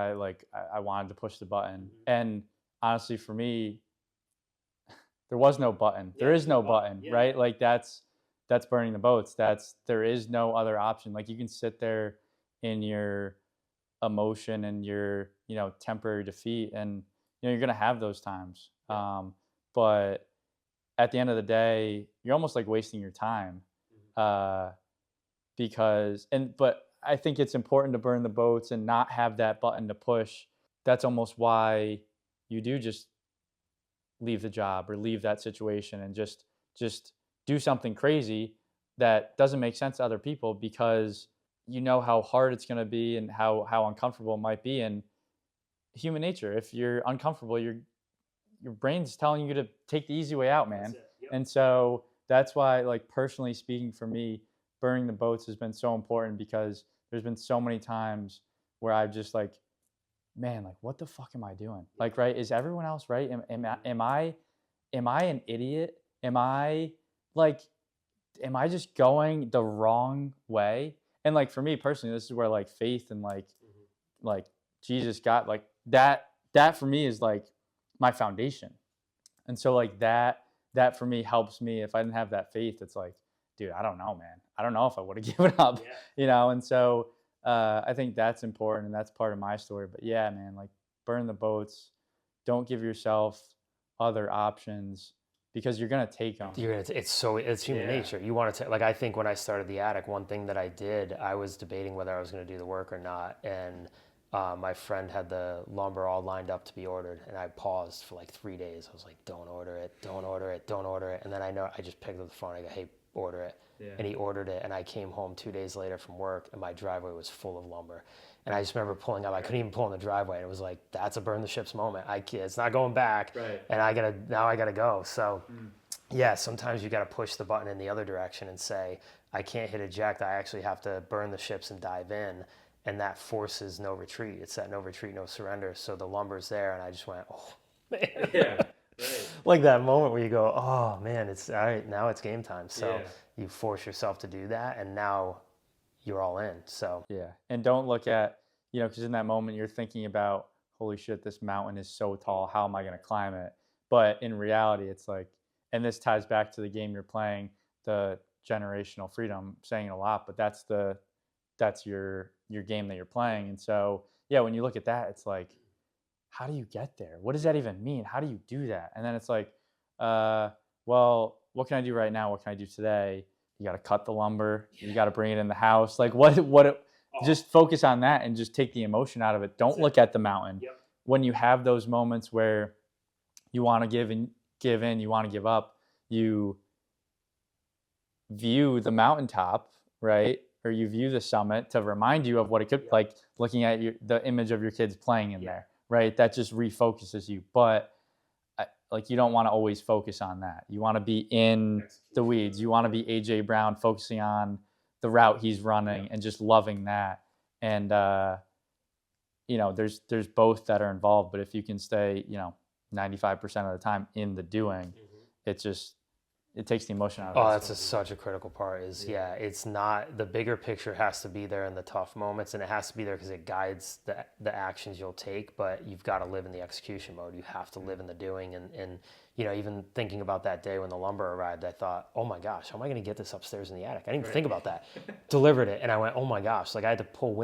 I wanted to push the button. And honestly, for me, there was no button. There is no button, right? Like, that's burning the boats. There is no other option. Like, you can sit there in your emotion and your, you know, temporary defeat, and, you know, you're going to have those times. But at the end of the day, you're almost like wasting your time. But I think it's important to burn the boats and not have that button to push. That's almost why you do just leave the job or leave that situation and just do something crazy that doesn't make sense to other people, because you know how hard it's going to be and how uncomfortable it might be. And human nature, if you're uncomfortable, your brain's telling you to take the easy way out, man. And so that's why, like, personally speaking, for me, burning the boats has been so important, because there's been so many times where I've just like, man, like, what the fuck am I doing? Like, right? Is everyone else right? Am I an idiot? Am I just going the wrong way? And like, for me personally, this is where like faith and like Jesus got like that for me is like my foundation. And so like that for me helps me. If I didn't have that faith, it's like, dude, I don't know, man. I don't know if I would have given up, you know? And so I think that's important, and that's part of my story. But yeah, man, like, burn the boats. Don't give yourself other options, because you're going to take them. It's human nature. You want to, like, I think when I started the attic, one thing that I did, I was debating whether I was going to do the work or not. And my friend had the lumber all lined up to be ordered, and I paused for like 3 days. I was like, don't order it, don't order it, don't order it. And then I just picked up the phone. I go, hey, order it. And he ordered it, and I came home 2 days later from work, and my driveway was full of lumber. And I just remember pulling up. I couldn't even pull in the driveway, and it was like, that's a burn the ships moment. It's not going back, and I gotta go. So yeah, sometimes you got to push the button in the other direction and say, I can't hit eject. I actually have to burn the ships and dive in. And that forces no retreat. It's that no retreat, no surrender. So the lumber's there. And I just went, oh, man. Yeah. Right. Like that moment where you go, oh, man, it's all right. Now it's game time. So Yeah. you force yourself to do that. And now you're all in. So, Yeah. And don't look at, because in that moment you're thinking about, holy shit, this mountain is so tall. How am I going to climb it? But in reality, it's like, and this ties back to the game you're playing, the generational freedom, saying it a lot, but that's your game that you're playing. And so, yeah, when you look at that, it's like, how do you get there? What does that even mean? How do you do that? And then it's like, uh, well, what can I do right now? What can I do today? You got to cut the lumber. You got to bring it in the house. Like just focus on that and just take the emotion out of it. Don't look at the mountain. Yep. When you have those moments where you want to give in, you want to give up, you view the mountaintop, right? Or you view the summit to remind you of what it could like looking at the image of your kids playing in there, right? That just refocuses you. But like, you don't want to always focus on that. You want to be in the weeds. You want to be AJ Brown, focusing on the route he's running and just loving that. And there's both that are involved. But if you can stay 95% of the time in the doing, it takes the emotion out of it. Oh, that's such a critical part is, it's not, the bigger picture has to be there in the tough moments, and it has to be there because it guides the actions you'll take, but you've got to live in the execution mode. You have to live in the doing. And even thinking about that day when the lumber arrived, I thought, oh my gosh, how am I going to get this upstairs in the attic? I didn't even think about that. Delivered it, and I went, oh my gosh, like I had to pull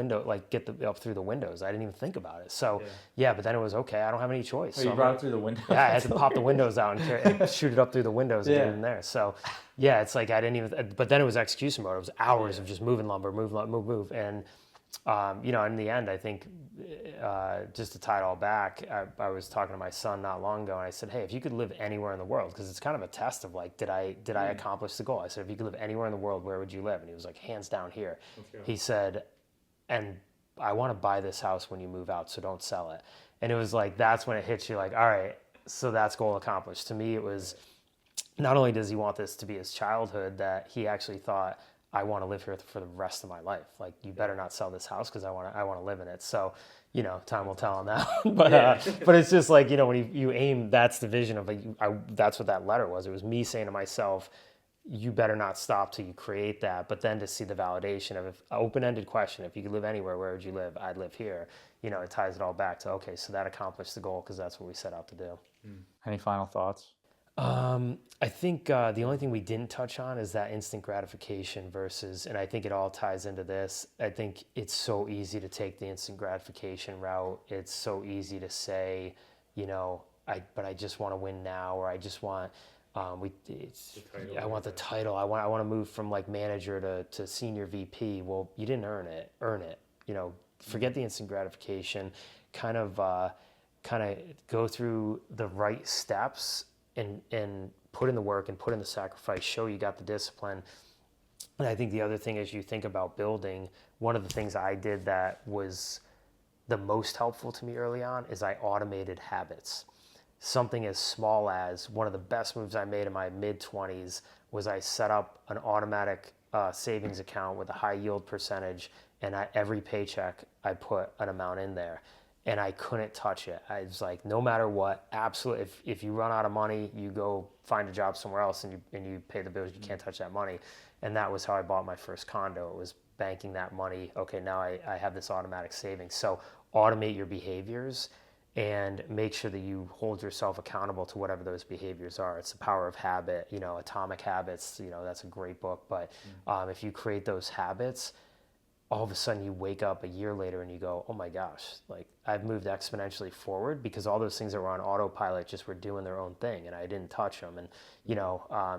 get up through the windows. I didn't even think about it. So but then it was okay. I don't have any choice. So you brought it through the window. Yeah, I had to pop the windows out and shoot it up through the windows and get it in there. So, yeah, it's like I didn't even. But then it was execution mode. It was hours of just moving lumber, move, and in the end, I think just to tie it all back, I was talking to my son not long ago, and I said, hey, if you could live anywhere in the world, because it's kind of a test of like, did I accomplish the goal? I said, if you could live anywhere in the world, where would you live? And he was like, hands down here. He said, and I want to buy this house when you move out, so don't sell it. And it was like, that's when it hits you like, all right, so that's goal accomplished. To me, it was, not only does he want this to be his childhood, that he actually thought, I want to live here for the rest of my life. Like, you better not sell this house because I want to live in it. So, time will tell on that. But it's just like, when you aim, that's the vision of that's what that letter was. It was me saying to myself, you better not stop till you create that. But then to see the validation of open-ended question, if you could live anywhere, where would you live? I'd live here. It ties it all back to, okay, so that accomplished the goal because that's what we set out to do. Any final thoughts? I think the only thing we didn't touch on is that instant gratification versus, and I think it all ties into this. I think it's so easy to take the instant gratification route. It's so easy to say, but I just want to win now, or I just want, I want the title. I want to move from like manager to senior VP. Well, you didn't earn it. Earn it. Forget the instant gratification. Kind of go through the right steps and put in the work and put in the sacrifice, show you got the discipline. And I think the other thing as you think about building, one of the things I did that was the most helpful to me early on is I automated habits. Something as small as, one of the best moves I made in my mid-20s was I set up an automatic savings account with a high yield percentage, and every paycheck I put an amount in there. And I couldn't touch it. I was like, no matter what, absolutely. If you run out of money, you go find a job somewhere else and you pay the bills. You can't touch that money. And that was how I bought my first condo. It was banking that money. Okay, now I have this automatic savings. So automate your behaviors and make sure that you hold yourself accountable to whatever those behaviors are. It's the power of habit. Atomic Habits. That's a great book. But if you create those habits, all of a sudden you wake up a year later and you go, oh my gosh, like I've moved exponentially forward because all those things that were on autopilot just were doing their own thing and I didn't touch them. And,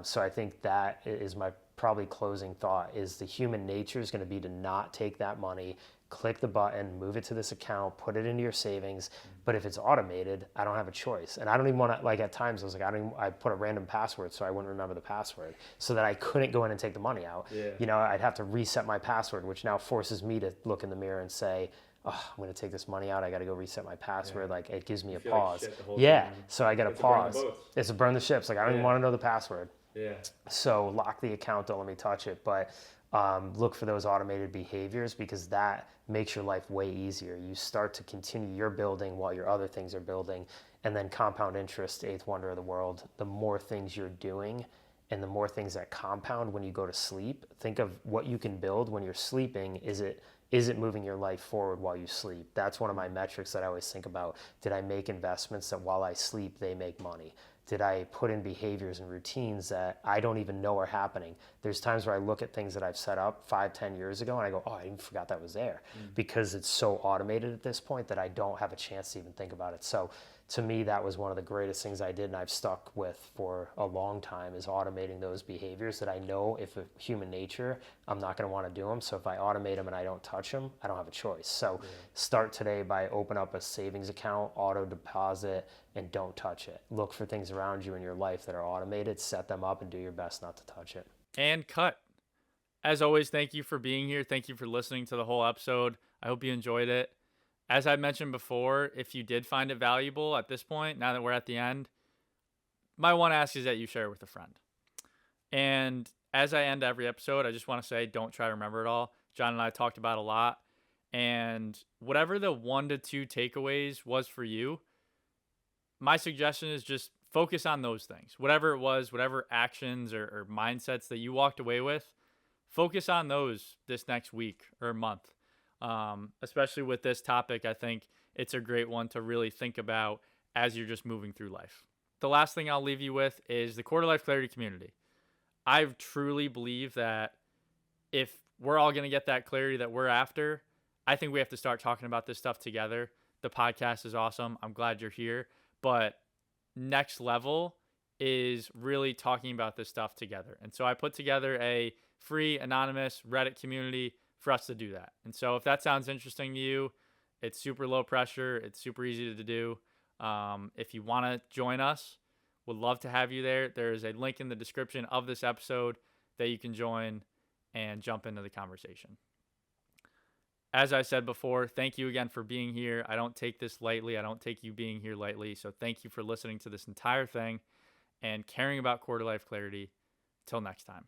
so I think that is my probably closing thought is the human nature is going to be to not take that money, click the button, move it to this account, put it into your savings. But if it's automated, I don't have a choice. And I don't even want to, like at times I was like, I put a random password so I wouldn't remember the password so that I couldn't go in and take the money out. I'd have to reset my password, which now forces me to look in the mirror and say, oh, I'm going to take this money out. I got to go reset my password. Yeah. Like it gives me You a feel like pause. shit the whole Yeah. time. So I got to It's a burn the pause. boats. It's a burn the ships. Like I don't even Yeah. want to know the password. Yeah. So lock the account, don't let me touch it. But look for those automated behaviors because that makes your life way easier. You start to continue your building while your other things are building. And then compound interest, eighth wonder of the world, the more things you're doing and the more things that compound when you go to sleep. Think of what you can build when you're sleeping. Is it moving your life forward while you sleep? That's one of my metrics that I always think about. Did I make investments that while I sleep, they make money? Did I put in behaviors and routines that I don't even know are happening? There's times where I look at things that I've set up 5, 10 years ago and I go, oh, I even forgot that was there because it's so automated at this point that I don't have a chance to even think about it. So to me, that was one of the greatest things I did and I've stuck with for a long time is automating those behaviors that I know if of human nature, I'm not going to want to do them. So if I automate them and I don't touch them, I don't have a choice. So start today by open up a savings account, auto deposit, and don't touch it. Look for things around you in your life that are automated, set them up and do your best not to touch it. And cut. As always, thank you for being here. Thank you for listening to the whole episode. I hope you enjoyed it. As I mentioned before, if you did find it valuable at this point, now that we're at the end, my one ask is that you share it with a friend. And as I end every episode, I just want to say, don't try to remember it all. Jon and I talked about a lot. And whatever the 1 to 2 takeaways was for you, my suggestion is just focus on those things. Whatever it was, whatever actions or mindsets that you walked away with, focus on those this next week or month. Especially with this topic, I think it's a great one to really think about as you're just moving through life. The last thing I'll leave you with is the Quarter Life Clarity community. I truly believe that if we're all going to get that clarity that we're after, I think we have to start talking about this stuff together. The podcast is awesome. I'm glad you're here. But next level is really talking about this stuff together. And so I put together a free anonymous Reddit community for us to do that. And so if that sounds interesting to you, it's super low pressure. It's super easy to do. If you want to join us, would love to have you there. There is a link in the description of this episode that you can join and jump into the conversation. As I said before, thank you again for being here. I don't take this lightly. I don't take you being here lightly. So thank you for listening to this entire thing and caring about quarter life clarity. Till next time.